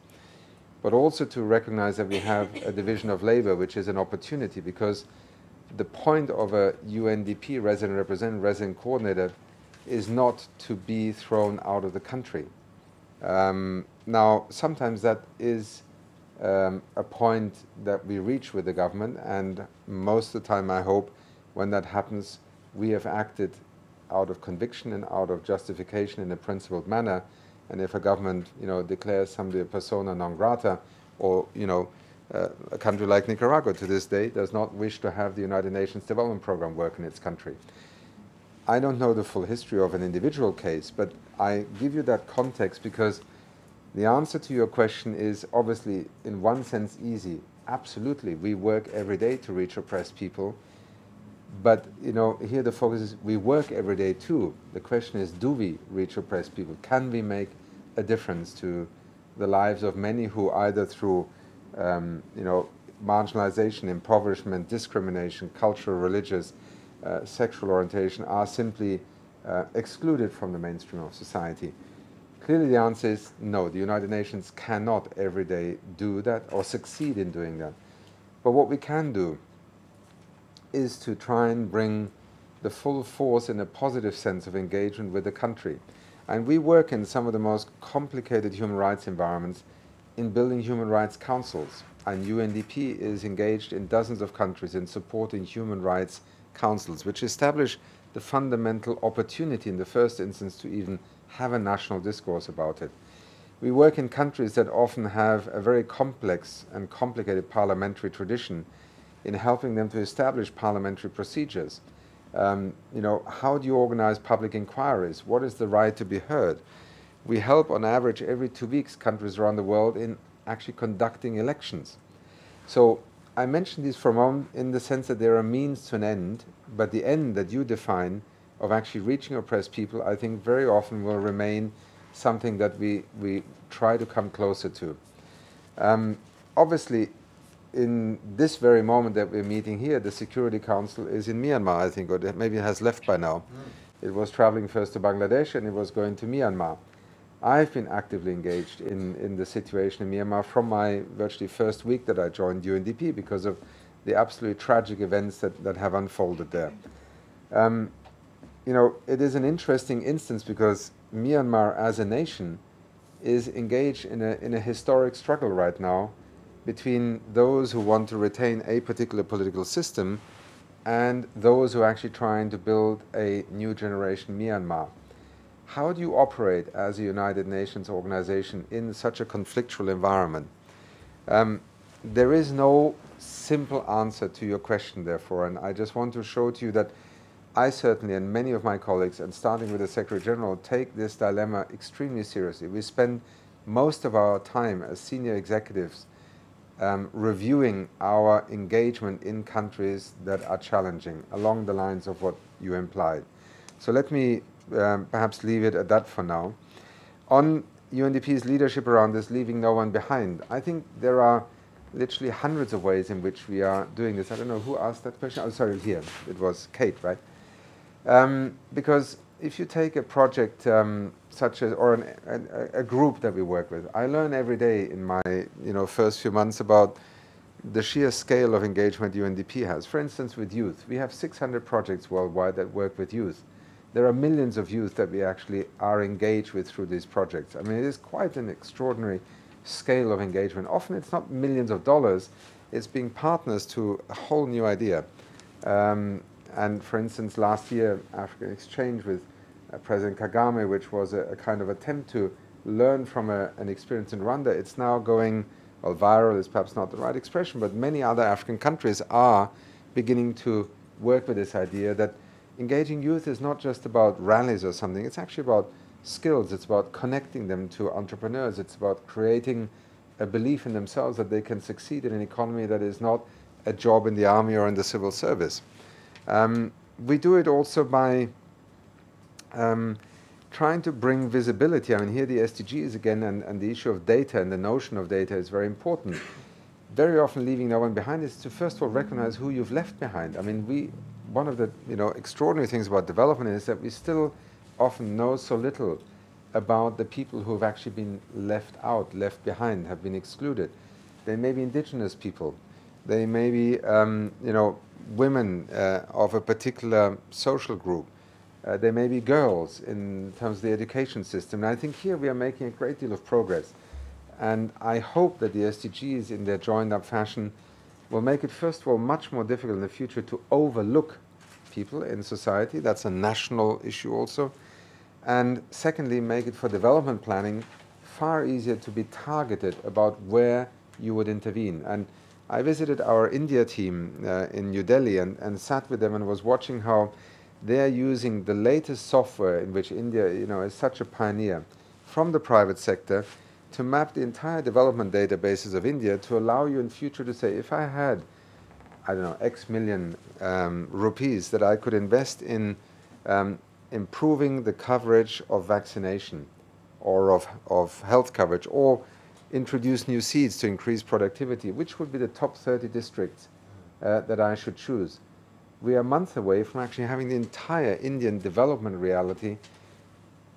[SPEAKER 2] but also to recognize that we have a division of labor, which is an opportunity, because the point of a UNDP resident representative, resident coordinator, is not to be thrown out of the country. Now, sometimes that is a point that we reach with the government, and most of the time, I hope, when that happens, we have acted out of conviction and out of justification in a principled manner. And if a government, declares somebody a persona non grata, or, a country like Nicaragua to this day does not wish to have the United Nations Development Program work in its country. I don't know the full history of an individual case, but I give you that context because the answer to your question is obviously, in one sense, easy. Absolutely, we work every day to reach oppressed people. But, here the focus is we work every day too. The question is, do we reach oppressed people? Can we make a difference to the lives of many who either through, marginalization, impoverishment, discrimination, cultural, religious, sexual orientation are simply excluded from the mainstream of society? Clearly the answer is no. The United Nations cannot every day do that or succeed in doing that. But what we can do is to try and bring the full force in a positive sense of engagement with the country. And we work in some of the most complicated human rights environments in building human rights councils. And UNDP is engaged in dozens of countries in supporting human rights councils, which establish the fundamental opportunity in the first instance to even have a national discourse about it. We work in countries that often have a very complex and complicated parliamentary tradition in helping them to establish parliamentary procedures. How do you organize public inquiries? What is the right to be heard? We help on average every 2 weeks countries around the world in actually conducting elections. So I mention these for a moment in the sense that there are means to an end, but the end that you define of actually reaching oppressed people, I think very often will remain something that we try to come closer to. Obviously, in this very moment that we're meeting here, the Security Council is in Myanmar, I think, or maybe it has left by now. It was traveling first to Bangladesh and it was going to Myanmar. I've been actively engaged in the situation in Myanmar from my virtually first week that I joined UNDP because of the absolutely tragic events that have unfolded there. It is an interesting instance because Myanmar as a nation is engaged in a historic struggle right now between those who want to retain a particular political system and those who are actually trying to build a new generation Myanmar. How do you operate as a United Nations organization in such a conflictual environment? There is no simple answer to your question, therefore, and I just want to show to you that I certainly, and many of my colleagues, and starting with the Secretary General, take this dilemma extremely seriously. We spend most of our time as senior executives reviewing our engagement in countries that are challenging, along the lines of what you implied. So let me perhaps leave it at that for now. On UNDP's leadership around this, leaving no one behind, I think there are literally hundreds of ways in which we are doing this. I don't know who asked that question. Oh, sorry, here. It was Kate, right? Because if you take a project such as, or a group that we work with, I learn every day in my first few months about the sheer scale of engagement UNDP has. For instance, with youth, we have 600 projects worldwide that work with youth. there are millions of youth that we actually are engaged with through these projects. I mean, it is quite an extraordinary scale of engagement. Often it's not millions of dollars, it's being partners to a whole new idea. And for instance, last year, African Exchange with President Kagame, which was a kind of attempt to learn from an experience in Rwanda, it's now going, well, viral is perhaps not the right expression, but many other African countries are beginning to work with this idea that engaging youth is not just about rallies or something, it's actually about skills, it's about connecting them to entrepreneurs, it's about creating a belief in themselves that they can succeed in an economy that is not a job in the army or in the civil service. We do it also by trying to bring visibility. I mean, here the SDGs again, and the issue of data and the notion of data is very important. Very often leaving no one behind is to first of all recognize who you've left behind. I mean, one of the extraordinary things about development is that we still often know so little about the people who have actually been left out, left behind, have been excluded. They may be indigenous people. They may be, women of a particular social group. They may be girls in terms of the education system. And I think here we are making a great deal of progress. And I hope that the SDGs in their joined-up fashion will make it, first of all, much more difficult in the future to overlook people in society. That's a national issue also. And secondly, make it for development planning far easier to be targeted about where you would intervene. And I visited our India team in New Delhi and sat with them and was watching how they're using the latest software in which India is such a pioneer from the private sector to map the entire development databases of India to allow you in future to say, if I had, I don't know, X million rupees that I could invest in improving the coverage of vaccination or of health coverage, or introduce new seeds to increase productivity, which would be the top 30 districts that I should choose. We are months away from actually having the entire Indian development reality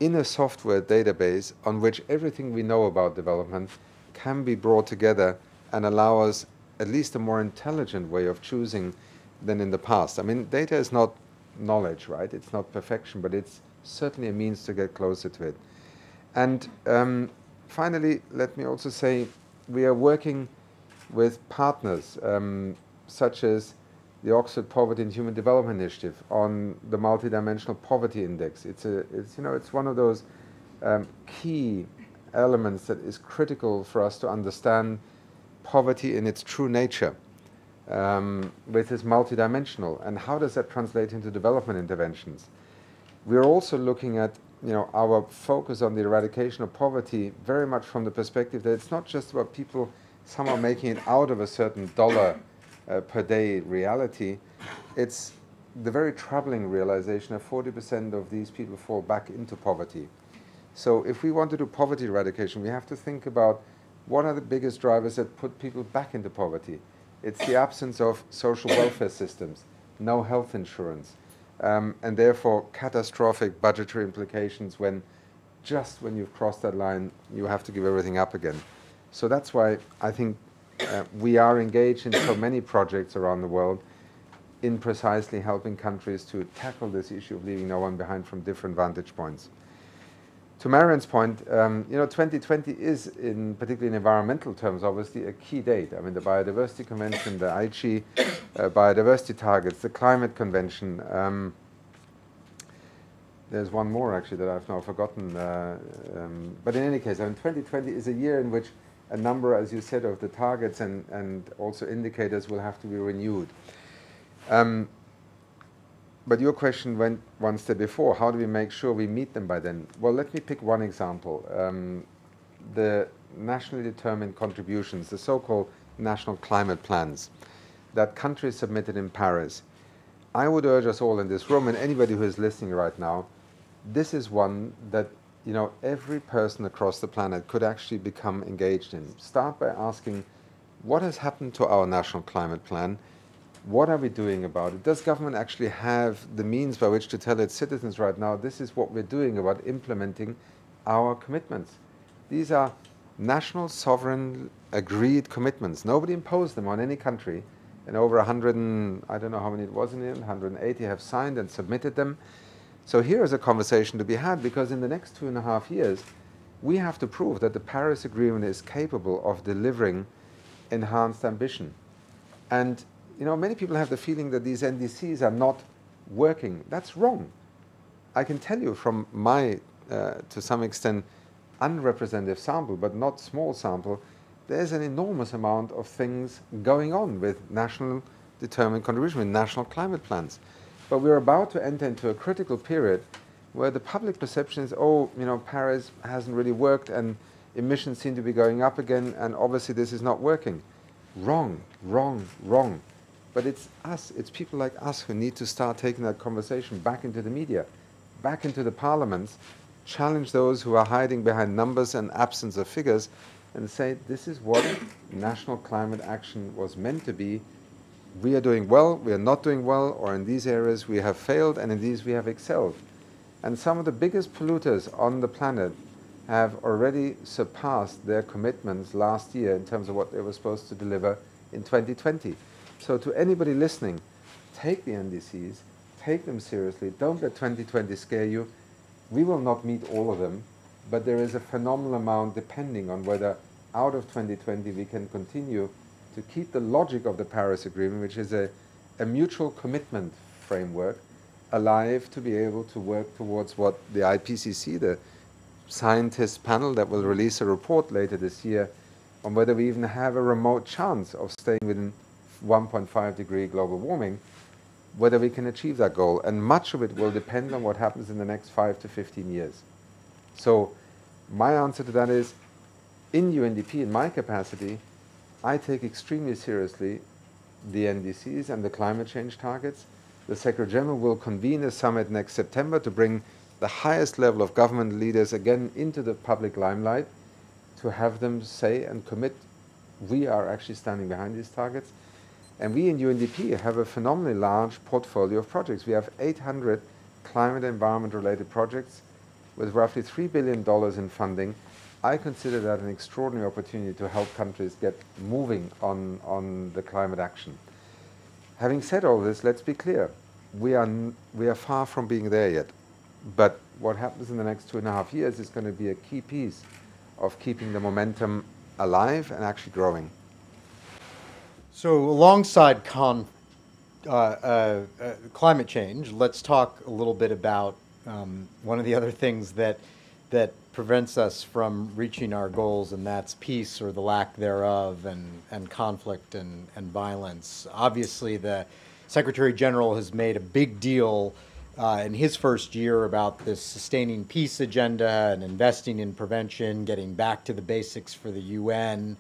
[SPEAKER 2] in a software database on which everything we know about development can be brought together and allow us at least a more intelligent way of choosing than in the past. I mean, data is not knowledge, right? It's not perfection, but it's certainly a means to get closer to it. And finally, let me also say we are working with partners such as the Oxford Poverty and Human Development Initiative on the multidimensional poverty index. It's one of those key elements that is critical for us to understand poverty in its true nature, which is multidimensional, and how does that translate into development interventions. We're also looking at our focus on the eradication of poverty very much from the perspective that it's not just about people somehow making it out of a certain dollar per day reality. It's the very troubling realization that 40% of these people fall back into poverty. So if we want to do poverty eradication, we have to think about what are the biggest drivers that put people back into poverty. It's the absence of social welfare systems, no health insurance, and therefore catastrophic budgetary implications when just when you've crossed that line, you have to give everything up again. So that's why I think we are engaged in so many projects around the world in precisely helping countries to tackle this issue of leaving no one behind from different vantage points. To Marion's point, 2020 is, particularly in environmental terms, obviously a key date. I mean, the Biodiversity Convention, the Aichi biodiversity targets, the Climate Convention. There's one more, actually, that I've now forgotten. But in any case, 2020 is a year in which a number, as you said, of the targets and also indicators will have to be renewed. But your question went one step before. How do we make sure we meet them by then? Well, let me pick one example. The nationally determined contributions, the so-called national climate plans that countries submitted in Paris. I would urge us all in this room, and anybody who is listening right now, this is one that every person across the planet could actually become engaged in. Start by asking, what has happened to our national climate plan? What are we doing about it? Does government actually have the means by which to tell its citizens right now, this is what we're doing about implementing our commitments? These are national, sovereign, agreed commitments. Nobody imposed them on any country. And over 100, I don't know how many it was in the end, 180 have signed and submitted them. So here is a conversation to be had, because in the next 2.5 years, we have to prove that the Paris Agreement is capable of delivering enhanced ambition. And many people have the feeling that these NDCs are not working. That's wrong. I can tell you from my, to some extent, unrepresentative sample, but not small sample, there's an enormous amount of things going on with national determined contribution, with national climate plans. But we're about to enter into a critical period where the public perception is, Paris hasn't really worked and emissions seem to be going up again, and obviously this is not working. Wrong, wrong, wrong. But it's us, it's people like us who need to start taking that conversation back into the media, back into the parliaments, challenge those who are hiding behind numbers and absence of figures, and say, this is what national climate action was meant to be. We are doing well, we are not doing well, or in these areas we have failed, and in these we have excelled. And some of the biggest polluters on the planet have already surpassed their commitments last year in terms of what they were supposed to deliver in 2020. So to anybody listening, take the NDCs, take them seriously, don't let 2020 scare you. We will not meet all of them, but there is a phenomenal amount depending on whether out of 2020 we can continue to keep the logic of the Paris Agreement, which is a mutual commitment framework, alive, to be able to work towards what the IPCC, the scientist panel that will release a report later this year, on whether we even have a remote chance of staying within 1.5 degree global warming, whether we can achieve that goal. And much of it will depend on what happens in the next 5 to 15 years. So my answer to that is, in UNDP, in my capacity, I take extremely seriously the NDCs and the climate change targets. The Secretary General will convene a summit next September to bring the highest level of government leaders again into the public limelight, to have them say and commit, we are actually standing behind these targets. And we in UNDP have a phenomenally large portfolio of projects. We have 800 climate and environment related projects with roughly $3 billion in funding. I consider that an extraordinary opportunity to help countries get moving on the climate action. Having said all this, let's be clear. We are far from being there yet. But what happens in the next 2.5 years is going to be a key piece of keeping the momentum alive and actually growing.
[SPEAKER 1] So alongside climate change, let's talk a little bit about one of the other things that prevents us from reaching our goals, and that's peace or the lack thereof, and conflict and violence. Obviously, the Secretary General has made a big deal in his first year about this sustaining peace agenda and investing in prevention, getting back to the basics for the UN.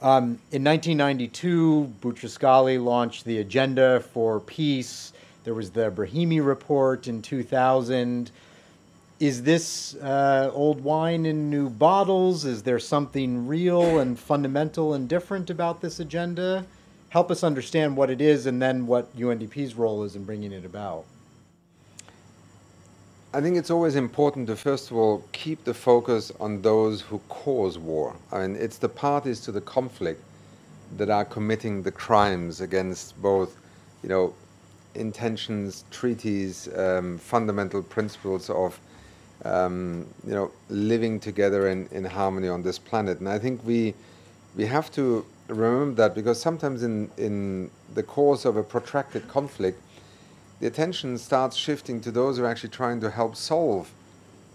[SPEAKER 1] In 1992, Boutros-Ghali launched the Agenda for Peace. There was the Brahimi Report in 2000. Is this old wine in new bottles? Is there something real and fundamental and different about this agenda? Help us understand what it is and then what UNDP's role is in bringing it about.
[SPEAKER 2] I think it's always important to, first of all, keep the focus on those who cause war. I mean, it's the parties to the conflict that are committing the crimes against both, intentions, treaties, fundamental principles of, living together in harmony on this planet. And I think we have to remember that, because sometimes in the course of a protracted conflict, the attention starts shifting to those who are actually trying to help solve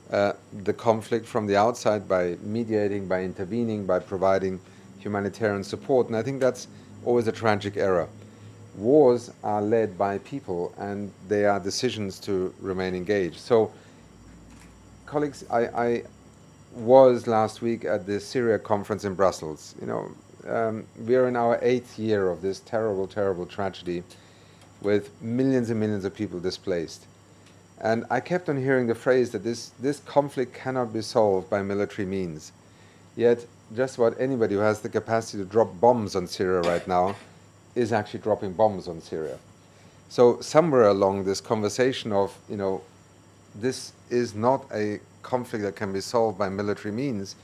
[SPEAKER 2] the conflict from the outside by mediating, by intervening, by providing humanitarian support. And I think that's always a tragic error. Wars are led by people, and they are decisions to remain engaged. So, colleagues, I was last week at the Syria conference in Brussels. We are in our 8th year of this terrible, terrible tragedy, with millions and millions of people displaced. And I kept on hearing the phrase that this conflict cannot be solved by military means. Yet, just about anybody who has the capacity to drop bombs on Syria right now is actually dropping bombs on Syria. So somewhere along this conversation of, this is not a conflict that can be solved by military means,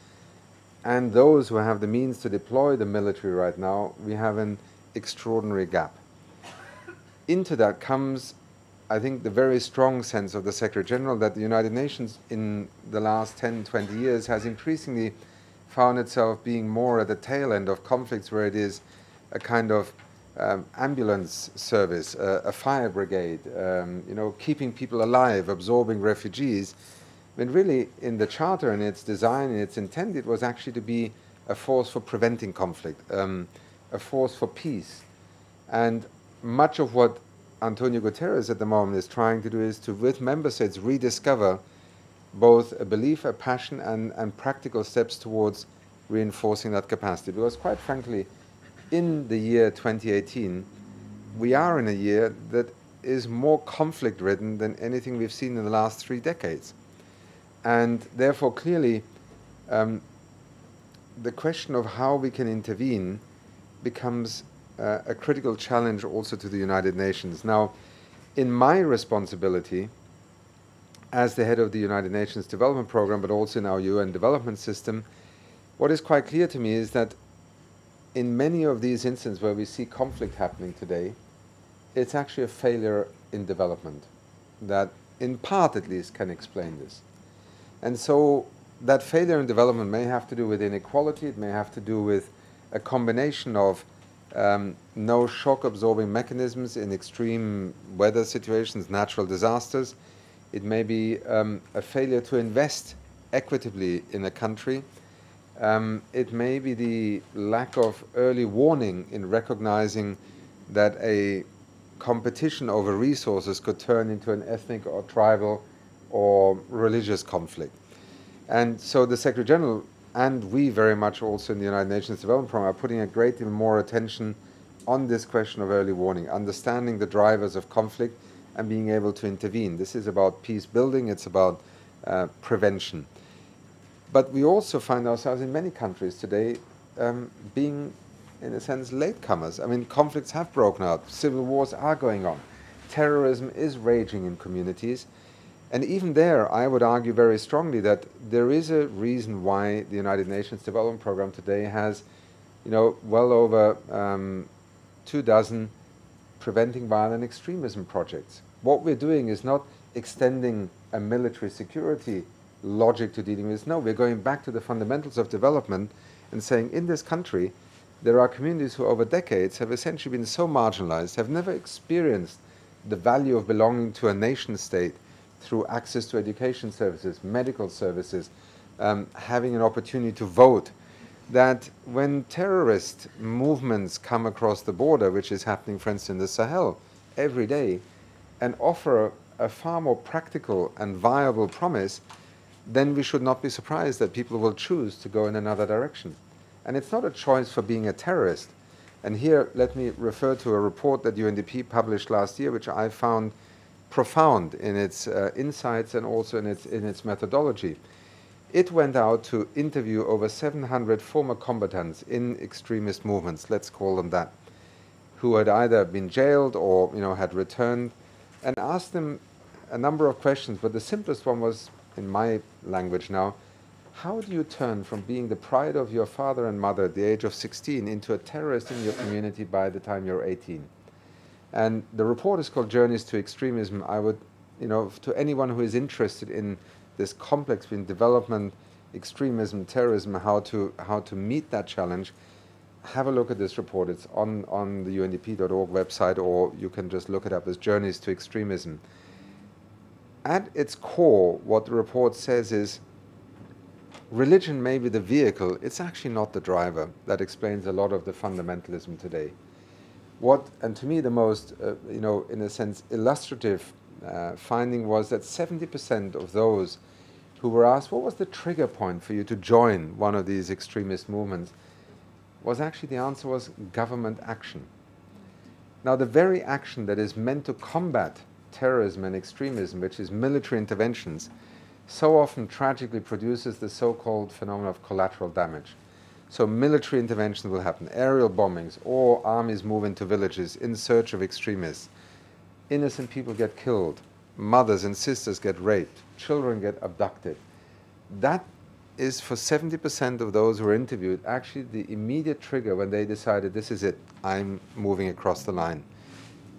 [SPEAKER 2] and those who have the means to deploy the military right now, we have an extraordinary gap. Into that comes I think, the very strong sense of the Secretary General that the United Nations in the last 10, 20 years has increasingly found itself being more at the tail end of conflicts, where it is a kind of ambulance service, a fire brigade, keeping people alive, absorbing refugees, when really in the Charter and its design and its intent, it was actually to be a force for preventing conflict, a force for peace. And much of what Antonio Guterres at the moment is trying to do is to, with member states, rediscover both a belief, a passion, and practical steps towards reinforcing that capacity. Because quite frankly, in the year 2018, we are in a year that is more conflict-ridden than anything we've seen in the last 3 decades. And therefore, clearly, the question of how we can intervene becomes a critical challenge also to the United Nations. Now, in my responsibility as the head of the United Nations Development Programme, but also in our UN development system, what is quite clear to me is that in many of these instances where we see conflict happening today, it's actually a failure in development that, in part at least, can explain this. And so that failure in development may have to do with inequality, it may have to do with a combination of no shock-absorbing mechanisms in extreme weather situations, natural disasters. It may be a failure to invest equitably in a country. It may be the lack of early warning in recognizing that a competition over resources could turn into an ethnic or tribal or religious conflict. And so the Secretary General and we very much also in the United Nations Development Programme are putting a great deal more attention on this question of early warning, understanding the drivers of conflict and being able to intervene. This is about peace building, it's about prevention. But we also find ourselves in many countries today being, in a sense, latecomers. I mean, conflicts have broken out, civil wars are going on, terrorism is raging in communities. And even there, I would argue very strongly that there is a reason why the United Nations Development Programme today has, well over 24 preventing violent extremism projects. What we're doing is not extending a military security logic to dealing with this. No, we're going back to the fundamentals of development and saying in this country, there are communities who over decades have essentially been so marginalized, have never experienced the value of belonging to a nation state, through access to education services, medical services, having an opportunity to vote, that when terrorist movements come across the border, which is happening, for instance, in the Sahel every day, and offer a far more practical and viable promise, then we should not be surprised that people will choose to go in another direction. And it's not a choice for being a terrorist. And here, let me refer to a report that UNDP published last year, which I found profound in its insights and also in its methodology. It went out to interview over 700 former combatants in extremist movements, let's call them that, who had either been jailed or had returned, and asked them a number of questions. But the simplest one was, in my language now, how do you turn from being the pride of your father and mother at the age of 16 into a terrorist in your community by the time you're 18? And the report is called Journeys to Extremism. I would, to anyone who is interested in this complex between development, extremism, terrorism, how to meet that challenge, have a look at this report. It's on the UNDP.org website, or you can just look it up as Journeys to Extremism. At its core, what the report says is, religion may be the vehicle, it's actually not the driver. That explains a lot of the fundamentalism today. And to me the most, in a sense, illustrative finding was that 70% of those who were asked, what was the trigger point for you to join one of these extremist movements, was actually the answer was government action. Now, the very action that is meant to combat terrorism and extremism, which is military interventions, so often tragically produces the so-called phenomenon of collateral damage. So military intervention will happen, aerial bombings, or armies move into villages in search of extremists. Innocent people get killed, mothers and sisters get raped, children get abducted. That is, for 70% of those who were interviewed, actually the immediate trigger when they decided, this is it, I'm moving across the line.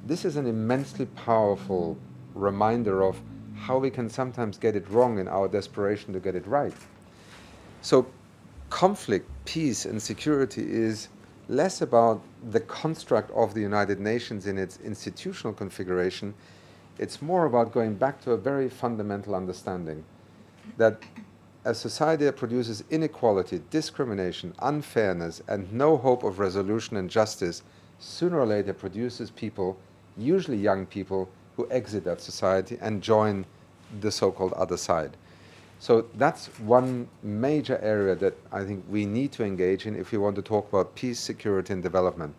[SPEAKER 2] This is an immensely powerful reminder of how we can sometimes get it wrong in our desperation to get it right. So conflict, peace, and security is less about the construct of the United Nations in its institutional configuration. It's more about going back to a very fundamental understanding that a society that produces inequality, discrimination, unfairness, and no hope of resolution and justice sooner or later produces people, usually young people, who exit that society and join the so-called other side. So that's one major area that I think we need to engage in if we want to talk about peace, security, and development.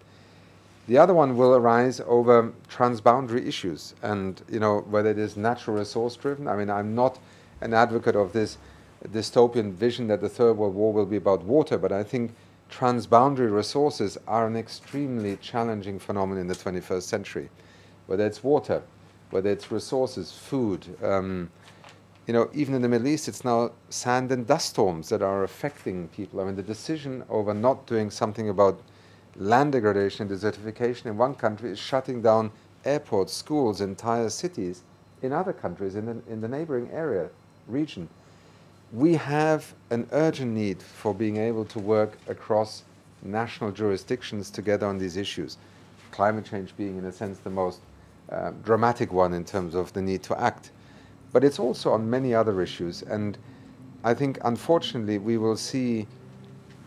[SPEAKER 2] The other one will arise over transboundary issues, and whether it is natural resource driven. I mean, I'm not an advocate of this dystopian vision that the Third World War will be about water, but I think transboundary resources are an extremely challenging phenomenon in the 21st century. Whether it's water, whether it's resources, food, even in the Middle East, it's now sand and dust storms that are affecting people. I mean, the decision over not doing something about land degradation and desertification in one country is shutting down airports, schools, entire cities in other countries in the neighboring region. We have an urgent need for being able to work across national jurisdictions together on these issues. Climate change being, in a sense, the most dramatic one in terms of the need to act. But it's also on many other issues. And I think, unfortunately, we will see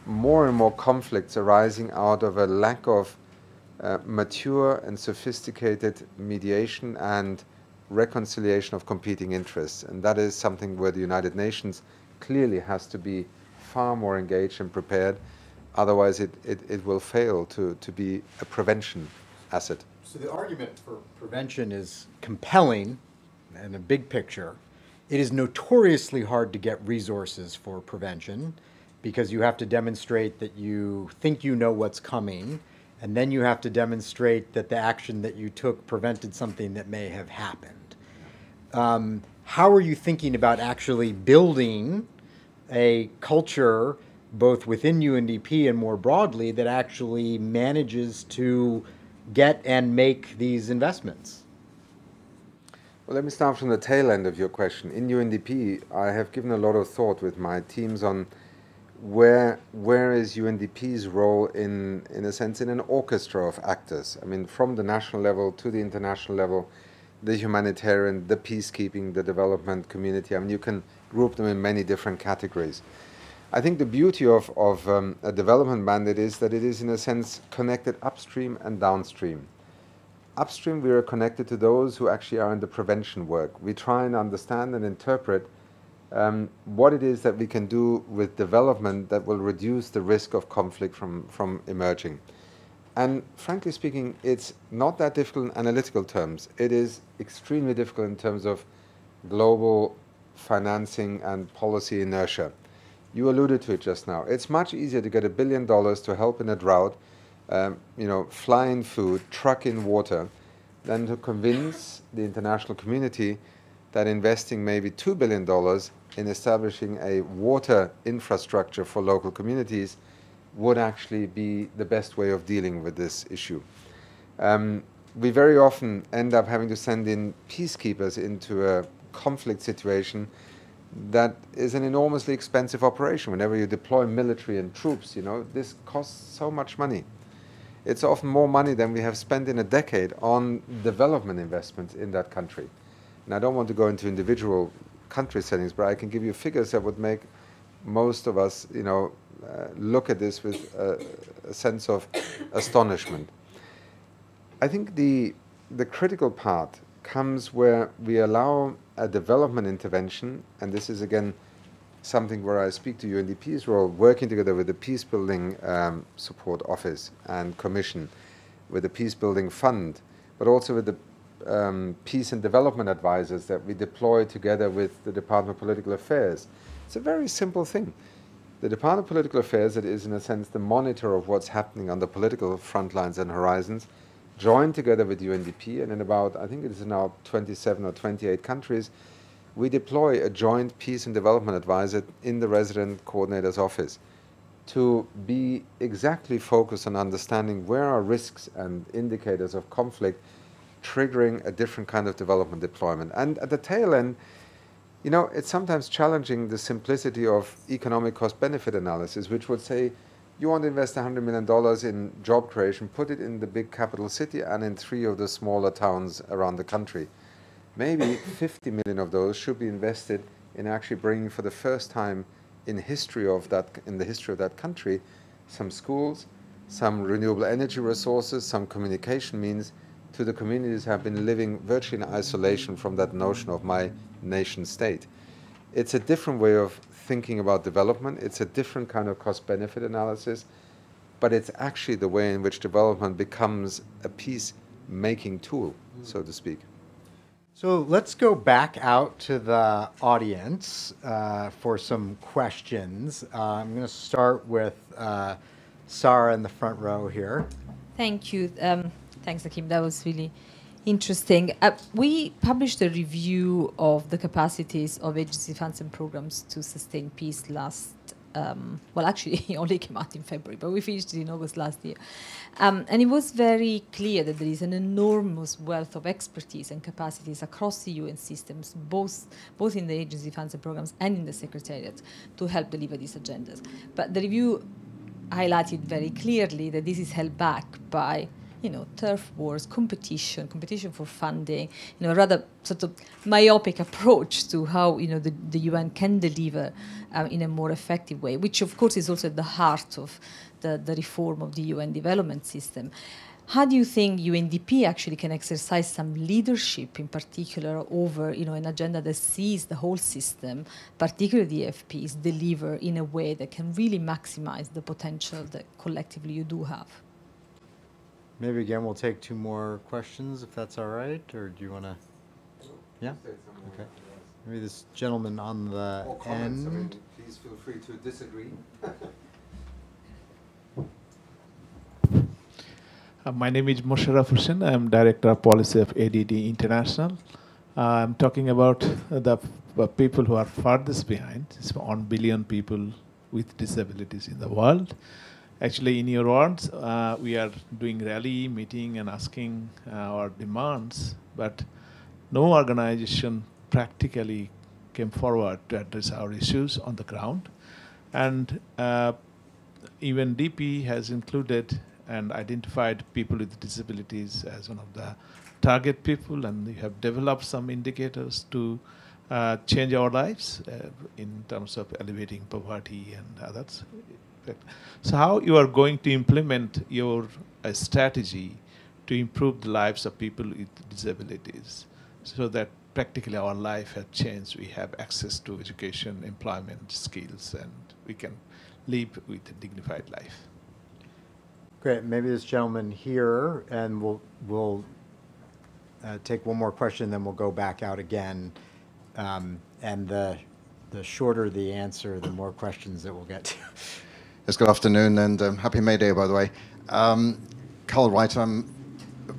[SPEAKER 2] more and more conflicts arising out of a lack of mature and sophisticated mediation and reconciliation of competing interests. And that is something where the United Nations clearly has to be far more engaged and prepared. Otherwise, it will fail to be a prevention asset.
[SPEAKER 1] So the argument for prevention is compelling in a big picture. It is notoriously hard to get resources for prevention because you have to demonstrate that you think you know what's coming, and then you have to demonstrate that the action that you took prevented something that may have happened. How are you thinking about actually building a culture, both within UNDP and more broadly, that actually manages to get and make these investments?
[SPEAKER 2] Well, let me start from the tail end of your question. In UNDP, I have given a lot of thought with my teams on where is UNDP's role in a sense, in an orchestra of actors. I mean, from the national level to the international level, the humanitarian, the peacekeeping, the development community. I mean, you can group them in many different categories. I think the beauty of a development mandate is that it is, in a sense, connected upstream and downstream. Upstream, we are connected to those who actually are in the prevention work. We try and understand and interpret what it is that we can do with development that will reduce the risk of conflict from emerging. And frankly speaking, it's not that difficult in analytical terms. It is extremely difficult in terms of global financing and policy inertia. You alluded to it just now. It's much easier to get $1 billion to help in a drought, fly in food, truck in water, than to convince the international community that investing maybe $2 billion in establishing a water infrastructure for local communities would actually be the best way of dealing with this issue. We very often end up having to send in peacekeepers into a conflict situation that is an enormously expensive operation. Whenever you deploy military and troops, this costs so much money. It's often more money than we have spent in a decade on development investments in that country. And I don't want to go into individual country settings, but I can give you figures that would make most of us, look at this with a sense of astonishment. I think the critical part comes where we allow a development intervention, and this is again something where I speak to UNDP's role, working together with the Peacebuilding Support Office and Commission, with the Peacebuilding Fund, but also with the Peace and Development Advisors that we deploy together with the Department of Political Affairs. It's a very simple thing. The Department of Political Affairs, that is in a sense the monitor of what's happening on the political front lines and horizons, joined together with UNDP, and in about, I think it is now 27 or 28 countries, we deploy a joint peace and development advisor in the resident coordinator's office to be exactly focused on understanding where are risks and indicators of conflict triggering a different kind of development deployment. And at the tail end, you know, it's sometimes challenging the simplicity of economic cost-benefit analysis, which would say, you want to invest $100 million in job creation, put it in the big capital city and in 3 of the smaller towns around the country. Maybe 50 million of those should be invested in actually bringing, for the first time in the history of that country, some schools, some renewable energy resources, some communication means to the communities who have been living virtually in isolation from that notion of my nation state. It's a different way of thinking about development. It's a different kind of cost-benefit analysis, but it's actually the way in which development becomes a peace-making tool, so to speak.
[SPEAKER 1] So let's go back out to the audience for some questions. I'm going to start with Sarah in the front row here.
[SPEAKER 6] Thank you. Thanks, Achim. That was really interesting. We published a review of the capacities of agency funds and programs to sustain peace last, well, actually, it only came out in February, but we finished it in August last year. And it was very clear that there is an enormous wealth of expertise and capacities across the UN systems, both in the agency funds and programs and in the Secretariat, to help deliver these agendas. But the review highlighted very clearly that this is held back by, you know, turf wars, competition for funding, you know, rather sort of myopic approach to how, you know, the UN can deliver in a more effective way, which of course is also at the heart of the reform of the UN development system. How do you think UNDP actually can exercise some leadership, in particular, over, you know, an agenda that sees the whole system, particularly the AFPs, deliver in a way that can really maximize the potential that collectively you do have?
[SPEAKER 1] Maybe again we'll take 2 more questions if that's all right, or do you want to? Yeah. Okay. Maybe this gentleman on the end.
[SPEAKER 2] I mean, please feel free to disagree.
[SPEAKER 7] My name is Musharraf Hussain. I'm Director of Policy of ADD International. I'm talking about the people who are farthest behind. It's 1 billion people with disabilities in the world. Actually, in your words, we are doing rally, meeting, and asking our demands, but no organization practically came forward to address our issues on the ground. And even DP has included and identified people with disabilities as one of the target people, and we have developed some indicators to change our lives in terms of alleviating poverty and others. So how you are going to implement your strategy to improve the lives of people with disabilities so that practically our life has changed, we have access to education, employment, skills, and we can live with a dignified life?
[SPEAKER 1] Great. Maybe this gentleman here, and we'll take 1 more question, then we'll go back out again. And the shorter the answer, the more questions that we'll get to.
[SPEAKER 8] Yes, good afternoon, and happy May Day, by the way. Carl Wright, I'm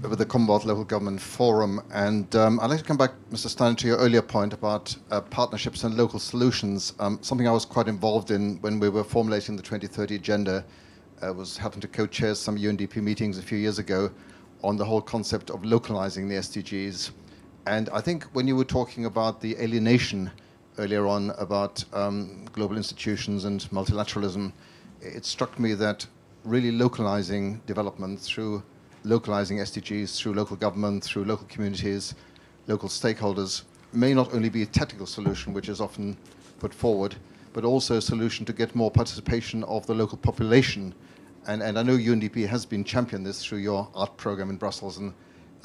[SPEAKER 8] with the Commonwealth Local Government Forum, and I'd like to come back, Mr. Steiner, to your earlier point about partnerships and local solutions. Something I was quite involved in when we were formulating the 2030 agenda. Was having to co-chair some UNDP meetings a few years ago on the whole concept of localizing the SDGs. And I think when you were talking about the alienation earlier on about global institutions and multilateralism, it struck me that really localizing development through localizing SDGs, through local government, through local communities, local stakeholders, may not only be a technical solution, which is often put forward, but also a solution to get more participation of the local population. And I know UNDP has been championing this through your art program in Brussels and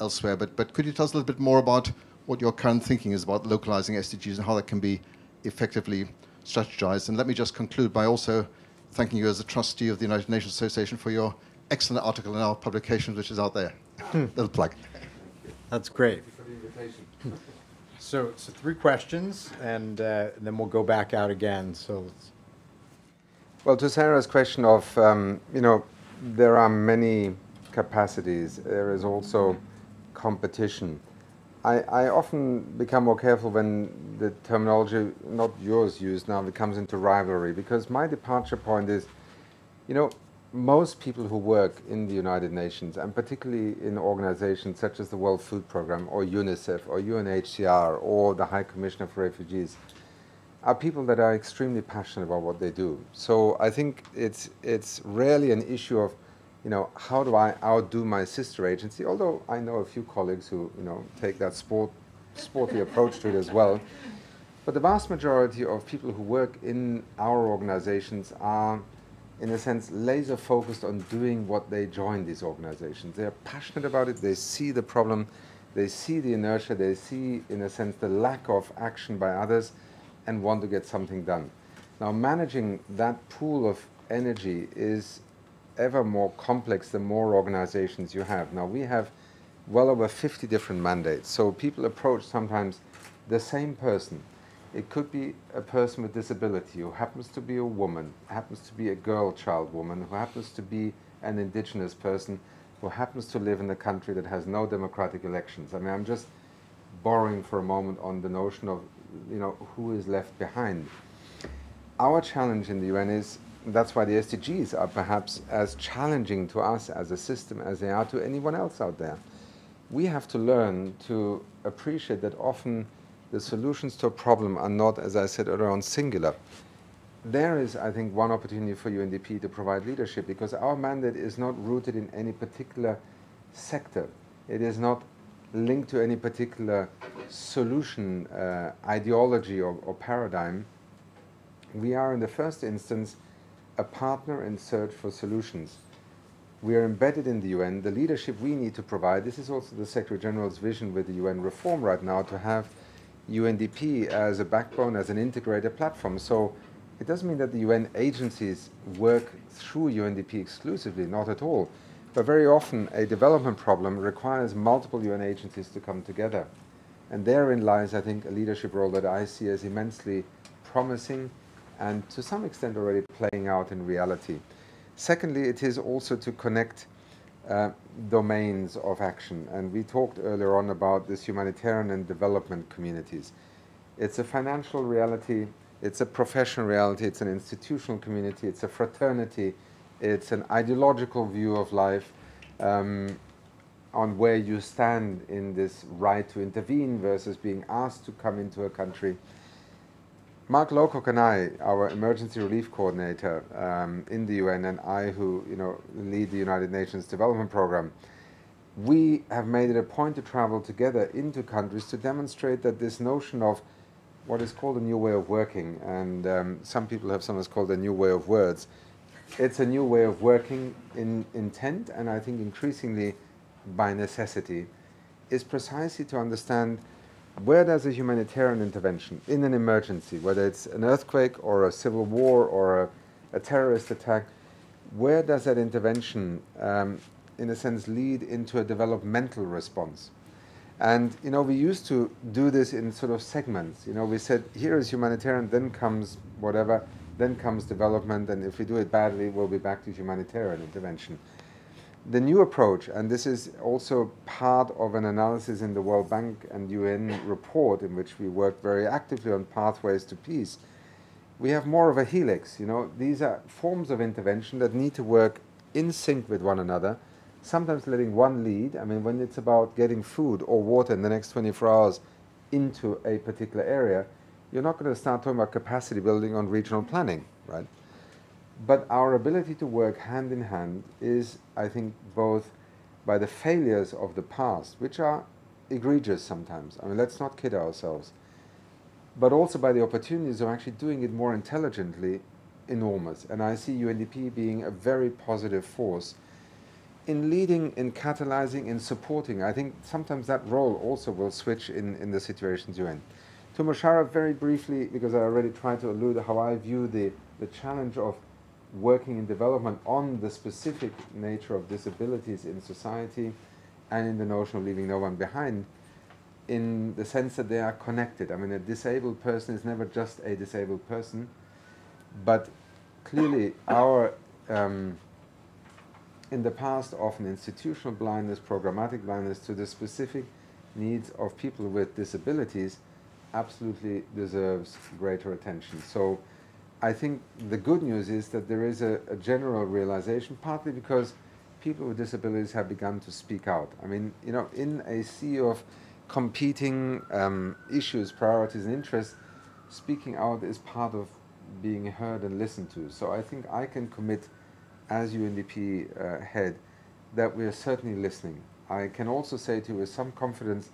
[SPEAKER 8] elsewhere, but could you tell us a little bit more about what your current thinking is about localizing SDGs and how that can be effectively strategized? And let me just conclude by also thanking you as a trustee of the United Nations Association for your excellent article in our publication, which is out there. Little plug.
[SPEAKER 1] That's great.
[SPEAKER 2] Thank you for the invitation.
[SPEAKER 1] So 3 questions, and then we'll go back out again. So,
[SPEAKER 2] Well, to Sarah's question of, you know, there are many capacities. There is also competition. I often become more careful when the terminology, not yours used now, it comes into rivalry, because my departure point is, you know, most people who work in the United Nations, and particularly in organizations such as the World Food Programme or UNICEF or UNHCR or the High Commissioner for Refugees, are people that are extremely passionate about what they do. So I think it's rarely an issue of, you know, how do I outdo my sister agency, although I know a few colleagues who, you know, take that sporty approach to it as well. But the vast majority of people who work in our organizations are, in a sense, laser focused on doing what they join these organizations. They are passionate about it, they see the problem, they see the inertia, they see, in a sense, the lack of action by others, and want to get something done. Now, managing that pool of energy is ever more complex the more organizations you have. Now, we have well over 50 different mandates, so people approach sometimes the same person. It could be a person with disability who happens to be a woman, happens to be a girl child woman, who happens to be an indigenous person, who happens to live in a country that has no democratic elections. I mean, I'm just borrowing for a moment on the notion of, you know, who is left behind. Our challenge in the UN is, that's why the SDGs are perhaps as challenging to us as a system as they are to anyone else out there. We have to learn to appreciate that often the solutions to a problem are not, as I said earlier on, singular. There is, I think, one opportunity for UNDP to provide leadership, because our mandate is not rooted in any particular sector. It is not linked to any particular solution, ideology or paradigm. We are, in the first instance, a partner in search for solutions. We are embedded in the UN. The leadership we need to provide, this is also the Secretary General's vision with the UN reform right now, to have UNDP as a backbone, as an integrated platform. So it doesn't mean that the UN agencies work through UNDP exclusively, not at all. But very often a development problem requires multiple UN agencies to come together. And therein lies, I think, a leadership role that I see as immensely promising and to some extent already playing out in reality. Secondly, it is also to connect domains of action. And we talked earlier on about this humanitarian and development communities. It's a financial reality, it's a professional reality, it's an institutional community, it's a fraternity, it's an ideological view of life on where you stand in this right to intervene versus being asked to come into a country. Mark Lowcock and I, our emergency relief coordinator in the UN, and I, who lead the United Nations Development Programme, we have made it a point to travel together into countries to demonstrate that this notion of what is called a new way of working, and some people have sometimes called a new way of words, it's a new way of working in intent, and I think increasingly by necessity, is precisely to understand where does a humanitarian intervention in an emergency, whether it's an earthquake or a civil war or a terrorist attack, where does that intervention, in a sense, lead into a developmental response? And, we used to do this in sort of segments. We said, here is humanitarian, then comes whatever, then comes development, and if we do it badly, we'll be back to humanitarian intervention. The new approach, and this is also part of an analysis in the World Bank and UN report in which we work very actively on pathways to peace, we have more of a helix. These are forms of intervention that need to work in sync with one another, sometimes letting one lead. I mean, when it's about getting food or water in the next 24 hours into a particular area, you're not going to start talking about capacity building on regional planning, right? But our ability to work hand in hand is, I think, both by the failures of the past, which are egregious sometimes. I mean, let's not kid ourselves. But also by the opportunities of actually doing it more intelligently, enormous. And I see UNDP being a very positive force in leading, in catalyzing, in supporting. I think sometimes that role also will switch in the situations you're in. To Musharraf, very briefly, because I already tried to allude how I view the challenge of working in development on the specific nature of disabilities in society and in the notion of leaving no one behind, in the sense that they are connected. I mean, a disabled person is never just a disabled person, but clearly our, in the past, often institutional blindness, programmatic blindness to the specific needs of people with disabilities absolutely deserves greater attention. So I think the good news is that there is a general realization, partly because people with disabilities have begun to speak out. I mean, you know, in a sea of competing issues, priorities, and interests, speaking out is part of being heard and listened to. So I think I can commit, as UNDP head, that we are certainly listening. I can also say to you with some confidence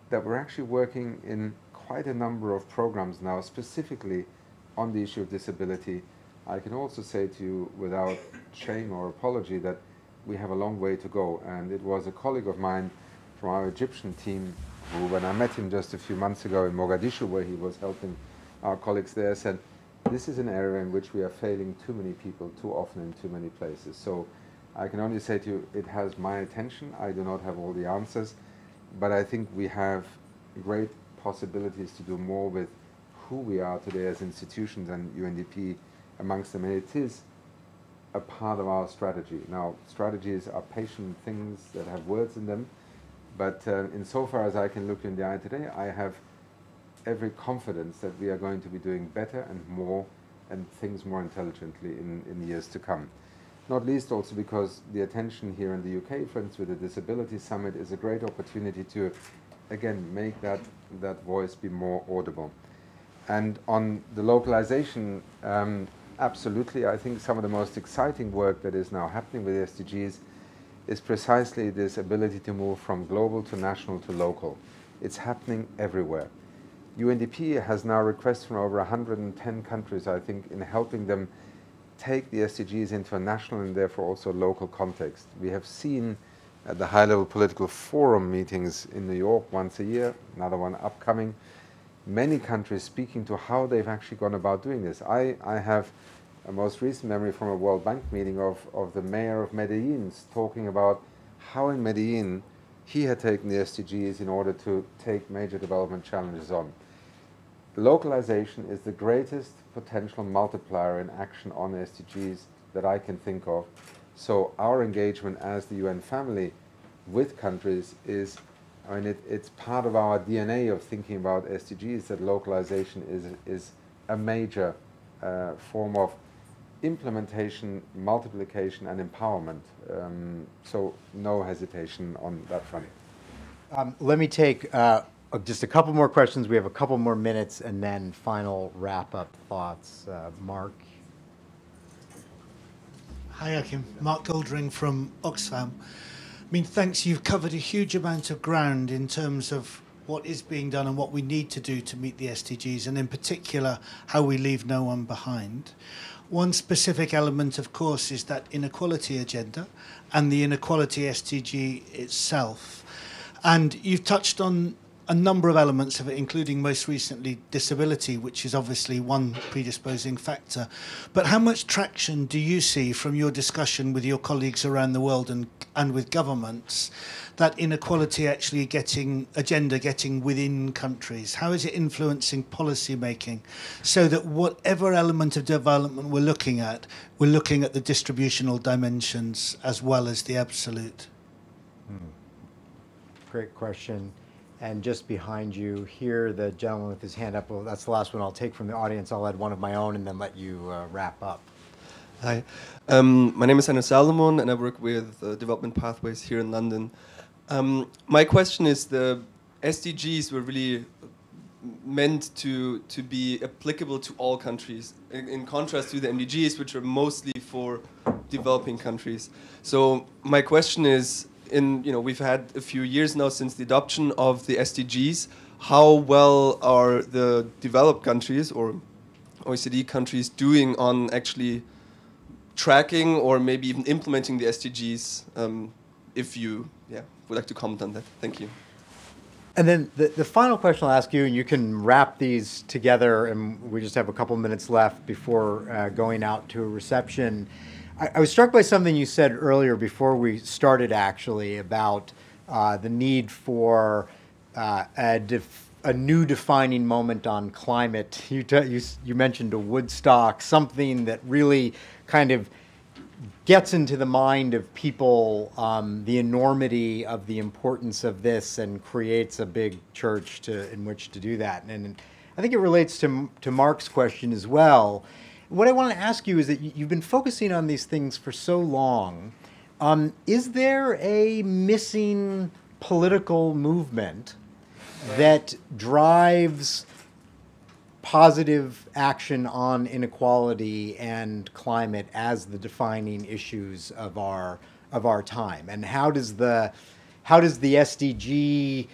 [SPEAKER 2] that we're actually working in quite a number of programs now, specifically on the issue of disability. I can also say to you without shame or apology that we have a long way to go. And it was a colleague of mine from our Egyptian team who, when I met him just a few months ago in Mogadishu, where he was helping our colleagues there, said, this is an area in which we are failing too many people too often in too many places. So I can only say to you, it has my attention. I do not have all the answers, but I think we have great possibilities to do more with who we are today as institutions, and UNDP amongst them. And it is a part of our strategy. Now, strategies are patient things that have words in them, but insofar as I can look in the eye today, I have every confidence that we are going to be doing better and more and things more intelligently in the years to come. Not least also because the attention here in the UK, for instance, with the Disability Summit, is a great opportunity to, again, make that voice be more audible. And on the localization, absolutely, I think some of the most exciting work that is now happening with the SDGs is precisely this ability to move from global to national to local. It's happening everywhere. UNDP has now requests from over 110 countries, I think, in helping them take the SDGs into a national and therefore also local context. We have seen at the high-level political forum meetings in New York once a year, another one upcoming, many countries speaking to how they've actually gone about doing this. I have a most recent memory from a World Bank meeting of the mayor of Medellin talking about how in Medellin he had taken the SDGs in order to take major development challenges on. Localization is the greatest potential multiplier in action on SDGs that I can think of. So our engagement as the UN family with countries is, I mean, it's part of our DNA of thinking about SDGs, that localization is a major form of implementation, multiplication, and empowerment. So no hesitation on that front.
[SPEAKER 1] Let me take just a couple more questions. We have a couple more minutes, and then final wrap-up thoughts. Mark.
[SPEAKER 9] Hi, Achim. Mark Goldring from Oxfam. I mean, thanks. You've covered a huge amount of ground in terms of what is being done and what we need to do to meet the SDGs, and in particular, how we leave no one behind. One specific element, of course, is that inequality agenda and the inequality SDG itself. And you've touched on a number of elements of it, including most recently disability, which is obviously one predisposing factor. But how much traction do you see from your discussion with your colleagues around the world and with governments, that inequality actually getting within countries? How is it influencing policy making so that whatever element of development we're looking at the distributional dimensions as well as the absolute?
[SPEAKER 1] Great question. And just behind you here, the gentleman with his hand up, well, that's the last one I'll take from the audience. I'll add one of my own and then let you wrap up.
[SPEAKER 10] Hi, my name is Anna Salomon and I work with Development Pathways here in London. My question is, the SDGs were really meant to be applicable to all countries, in contrast to the MDGs, which are mostly for developing countries. So my question is, we've had a few years now since the adoption of the SDGs. How well are the developed countries or OECD countries doing on actually tracking or maybe even implementing the SDGs? If you would like to comment on that. Thank you.
[SPEAKER 1] And then the final question I'll ask you, and you can wrap these together, and we just have a couple minutes left before going out to a reception. I was struck by something you said earlier before we started, actually, about the need for a new defining moment on climate. You mentioned a Woodstock, something that really kind of gets into the mind of people the enormity of the importance of this and creates a big church in which to do that. And I think it relates to Mark's question as well. What I want to ask you is that you've been focusing on these things for so long. Is there a missing political movement that drives positive action on inequality and climate as the defining issues of our time? And how does the SDG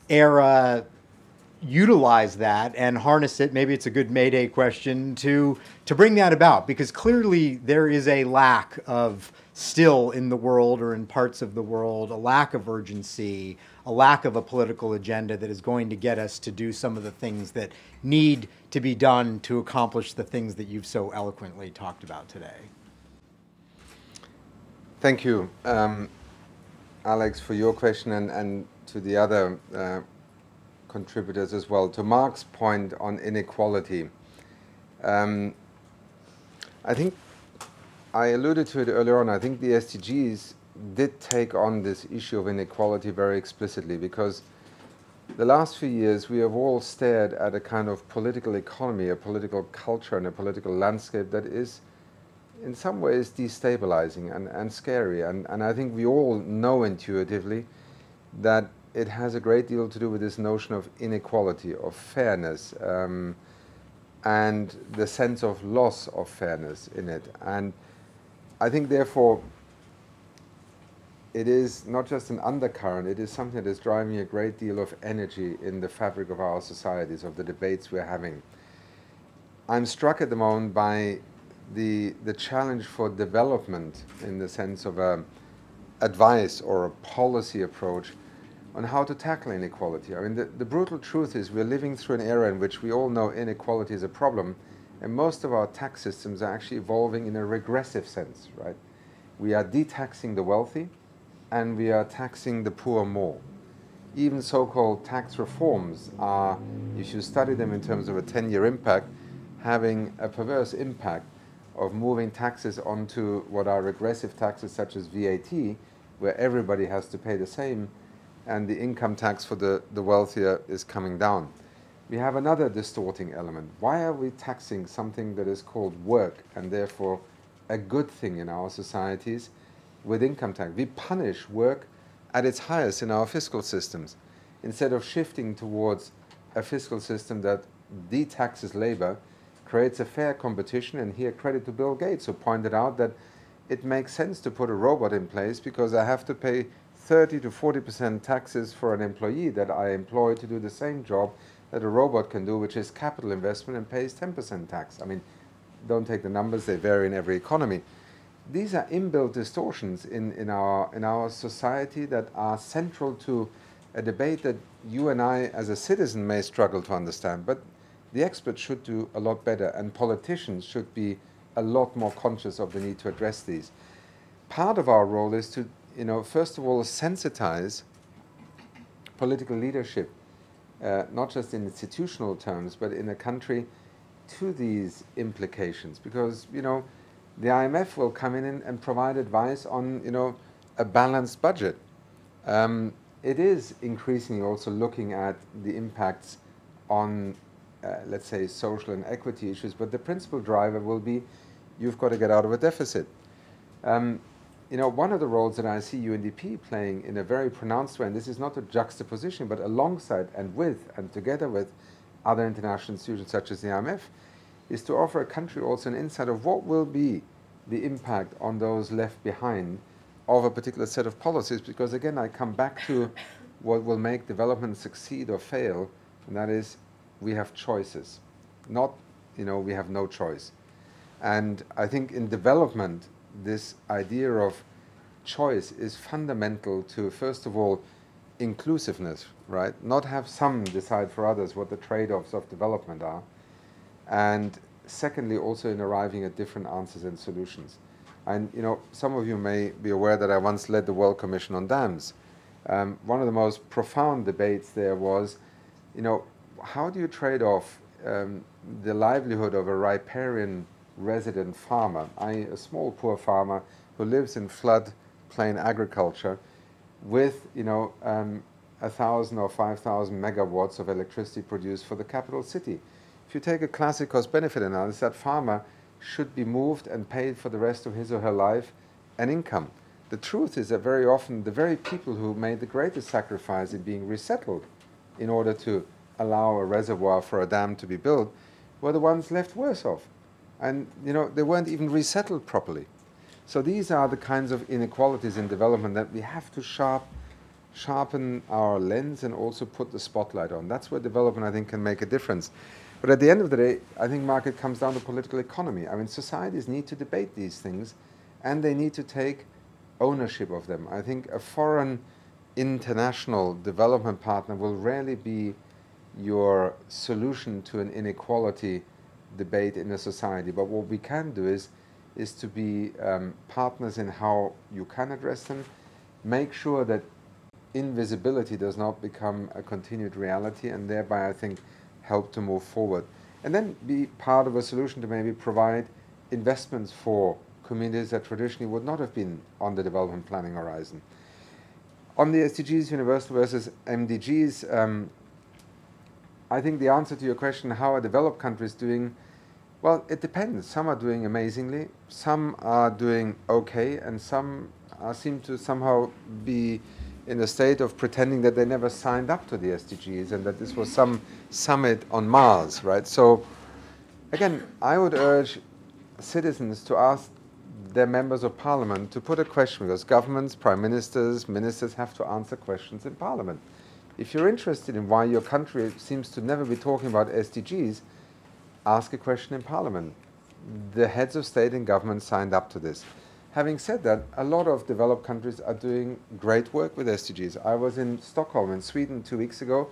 [SPEAKER 1] era utilize that and harness it? Maybe it's a good May Day question to bring that about, because clearly there is a lack of, still in the world or in parts of the world, a lack of urgency, a lack of a political agenda that is going to get us to do some of the things that need to be done to accomplish the things that you've so eloquently talked about today.
[SPEAKER 2] Thank you, Alex, for your question, and to the other contributors as well. To Mark's point on inequality, I think I alluded to it earlier on. I think the SDGs did take on this issue of inequality very explicitly, because the last few years we have all stared at a kind of political economy, a political culture, and a political landscape that is in some ways destabilizing and scary. And I think we all know intuitively that it has a great deal to do with this notion of inequality, of fairness, and the sense of loss of fairness in it. And I think, therefore, it is not just an undercurrent, it is something that is driving a great deal of energy in the fabric of our societies, of the debates we're having. I'm struck at the moment by the challenge for development in the sense of advice or a policy approach on how to tackle inequality. I mean, the brutal truth is we're living through an era in which we all know inequality is a problem, and most of our tax systems are actually evolving in a regressive sense, right? We are detaxing the wealthy, and we are taxing the poor more. Even so-called tax reforms are, if you study them in terms of a 10-year impact, having a perverse impact of moving taxes onto what are regressive taxes such as VAT, where everybody has to pay the same, and the income tax for the wealthier is coming down. We have another distorting element. Why are we taxing something that is called work, and therefore a good thing in our societies, with income tax? We punish work at its highest in our fiscal systems, instead of shifting towards a fiscal system that detaxes labor, creates a fair competition. And here credit to Bill Gates, who pointed out that it makes sense to put a robot in place because I have to pay 30 to 40% taxes for an employee that I employ to do the same job that a robot can do, which is capital investment, and pays 10% tax. I mean, don't take the numbers, they vary in every economy. These are inbuilt distortions in our society that are central to a debate that you and I as a citizen may struggle to understand, but the experts should do a lot better, and politicians should be a lot more conscious of the need to address these. Part of our role is to, first of all, sensitize political leadership, not just in institutional terms, but in a country, to these implications. Because, the IMF will come in and provide advice on, a balanced budget. It is increasingly also looking at the impacts on, let's say, social and equity issues, but the principal driver will be, you've got to get out of a deficit. One of the roles that I see UNDP playing in a very pronounced way, and this is not a juxtaposition, but alongside and with and together with other international institutions such as the IMF, is to offer a country also an insight of what will be the impact on those left behind of a particular set of policies. Because again, I come back to what will make development succeed or fail, and that is we have choices, not, we have no choice. And I think in development, this idea of choice is fundamental to, first of all, inclusiveness, right? Not have some decide for others what the trade-offs of development are. And secondly, also in arriving at different answers and solutions. And, some of you may be aware that I once led the World Commission on Dams. One of the most profound debates there was, how do you trade off the livelihood of a riparian resident farmer, a small poor farmer who lives in floodplain agriculture, with 1,000 or 5,000 megawatts of electricity produced for the capital city? If you take a classic cost-benefit analysis, that farmer should be moved and paid for the rest of his or her life an income. The truth is that very often the very people who made the greatest sacrifice in being resettled in order to allow a reservoir for a dam to be built were the ones left worse off. And they weren't even resettled properly. So these are the kinds of inequalities in development that we have to sharpen our lens and also put the spotlight on. That's where development, I think, can make a difference. But at the end of the day, I think, Mark, it comes down to political economy. I mean, societies need to debate these things, and they need to take ownership of them. I think a foreign international development partner will rarely be your solution to an inequality debate in a society. But what we can do is to be partners in how you can address them, make sure that invisibility does not become a continued reality, and thereby, I think, help to move forward. And then be part of a solution to maybe provide investments for communities that traditionally would not have been on the development planning horizon. On the SDGs, universal versus MDGs, I think the answer to your question, how are developed countries doing? Well, it depends. Some are doing amazingly, some are doing okay, and some seem to somehow be in a state of pretending that they never signed up to the SDGs and that this was some summit on Mars, right? So, again, I would urge citizens to ask their members of parliament to put a question, because governments, prime ministers, ministers have to answer questions in parliament. If you're interested in why your country seems to never be talking about SDGs, ask a question in parliament. The heads of state and government signed up to this. Having said that, a lot of developed countries are doing great work with SDGs. I was in Stockholm in Sweden 2 weeks ago.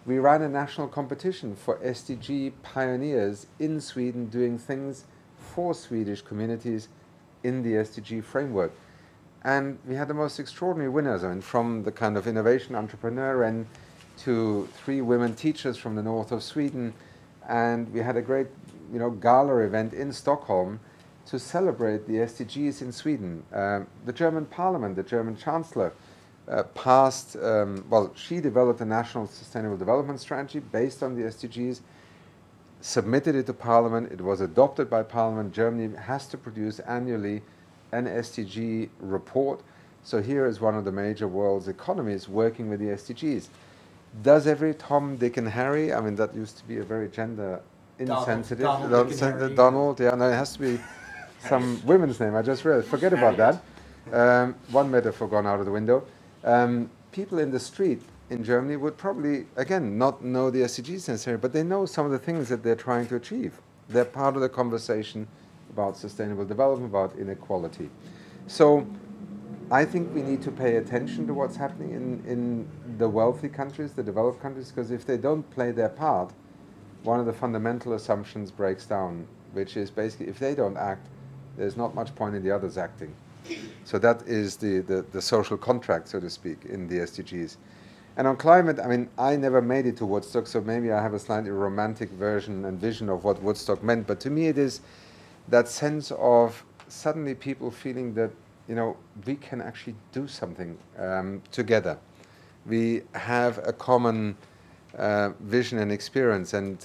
[SPEAKER 2] We ran a national competition for SDG pioneers in Sweden doing things for Swedish communities in the SDG framework. And we had the most extraordinary winners, I mean, from the kind of innovation entrepreneur and to 3 women teachers from the north of Sweden. And we had a great, gala event in Stockholm to celebrate the SDGs in Sweden. The German parliament, the German chancellor, passed, she developed a national sustainable development strategy based on the SDGs, submitted it to parliament, it was adopted by parliament. Germany has to produce annually an SDG report. So here is one of the major world's economies working with the SDGs. Does every Tom, Dick and Harry, I mean, that used to be a very gender insensitive. Donald, yeah, no, it has to be some women's name, I just realized. Forget about that. One metaphor gone out of the window. People in the street in Germany would probably, again, not know the SDGs necessarily, but they know some of the things that they're trying to achieve. They're part of the conversation about sustainable development, about inequality. So I think we need to pay attention to what's happening in the wealthy countries, the developed countries, because if they don't play their part, one of the fundamental assumptions breaks down, which is basically if they don't act, there's not much point in the others acting. So that is the social contract, so to speak, in the SDGs. And on climate, I mean, I never made it to Woodstock, so maybe I have a slightly romantic version and vision of what Woodstock meant. But to me, it is that sense of suddenly people feeling that, we can actually do something together. We have a common vision and experience, and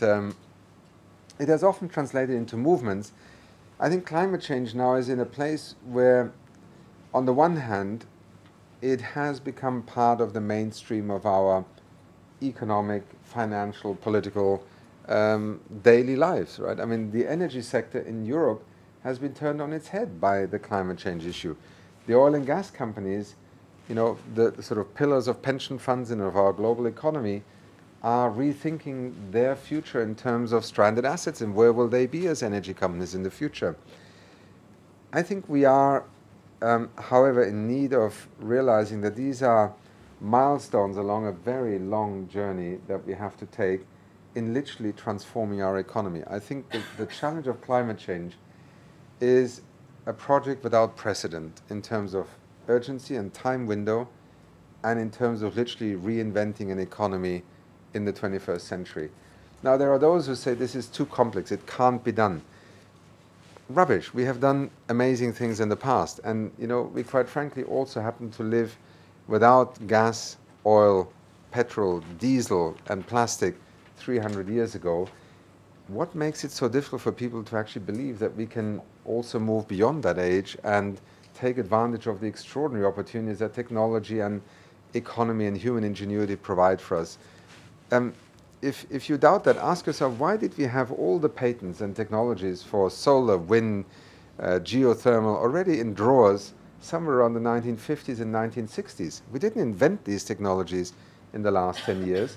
[SPEAKER 2] it has often translated into movements. I think climate change now is in a place where, on the one hand, it has become part of the mainstream of our economic, financial, political daily lives, right? I mean, the energy sector in Europe has been turned on its head by the climate change issue. The oil and gas companies, the sort of pillars of pension funds and of our global economy, are rethinking their future in terms of stranded assets and where will they be as energy companies in the future. I think we are, however, in need of realizing that these are milestones along a very long journey that we have to take in literally transforming our economy. I think the challenge of climate change is a project without precedent in terms of urgency and time window, and in terms of literally reinventing an economy in the 21st century. Now, there are those who say this is too complex, it can't be done. Rubbish. We have done amazing things in the past, and we quite frankly also happen to live without gas, oil, petrol, diesel, and plastic 300 years ago. what makes it so difficult for people to actually believe that we can also move beyond that age and take advantage of the extraordinary opportunities that technology and economy and human ingenuity provide for us? If you doubt that, ask yourself, why did we have all the patents and technologies for solar, wind, geothermal already in drawers somewhere around the 1950s and 1960s? We didn't invent these technologies in the last 10 years.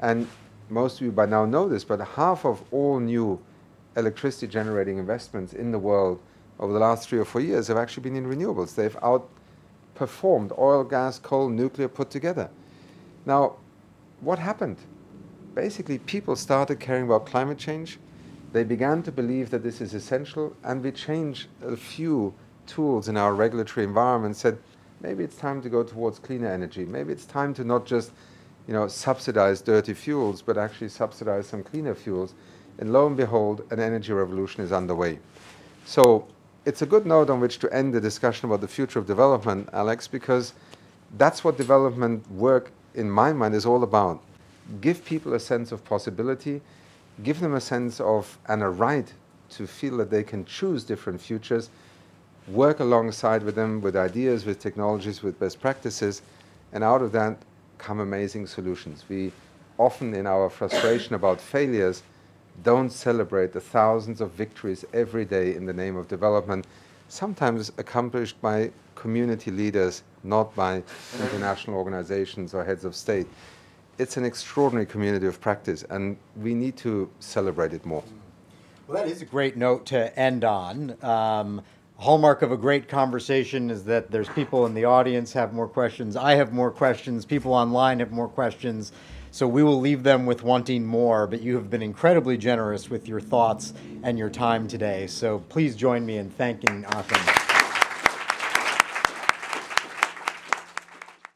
[SPEAKER 2] And most of you by now know this, but half of all new electricity generating investments in the world over the last 3 or 4 years have actually been in renewables. They've outperformed oil, gas, coal, nuclear put together. Now, what happened? Basically, people started caring about climate change. They began to believe that this is essential, and we changed a few tools in our regulatory environment, said maybe it's time to go towards cleaner energy. Maybe it's time to not just subsidize dirty fuels, but actually subsidize some cleaner fuels. And lo and behold, an energy revolution is underway. So it's a good note on which to end the discussion about the future of development, Alex, because that's what development work, in my mind, is all about. Give people a sense of possibility, give them a sense of and a right to feel that they can choose different futures, work alongside with them with ideas, with technologies, with best practices, and out of that come amazing solutions. We often, in our frustration about failures, don't celebrate the thousands of victories every day in the name of development, sometimes accomplished by community leaders, not by international organizations or heads of state. It's an extraordinary community of practice, and we need to celebrate it more.
[SPEAKER 1] Well, that is a great note to end on. Hallmark of a great conversation is that there's people in the audience have more questions. I have more questions. People online have more questions. So we will leave them with wanting more, but you have been incredibly generous with your thoughts and your time today. So please join me in thanking Achim.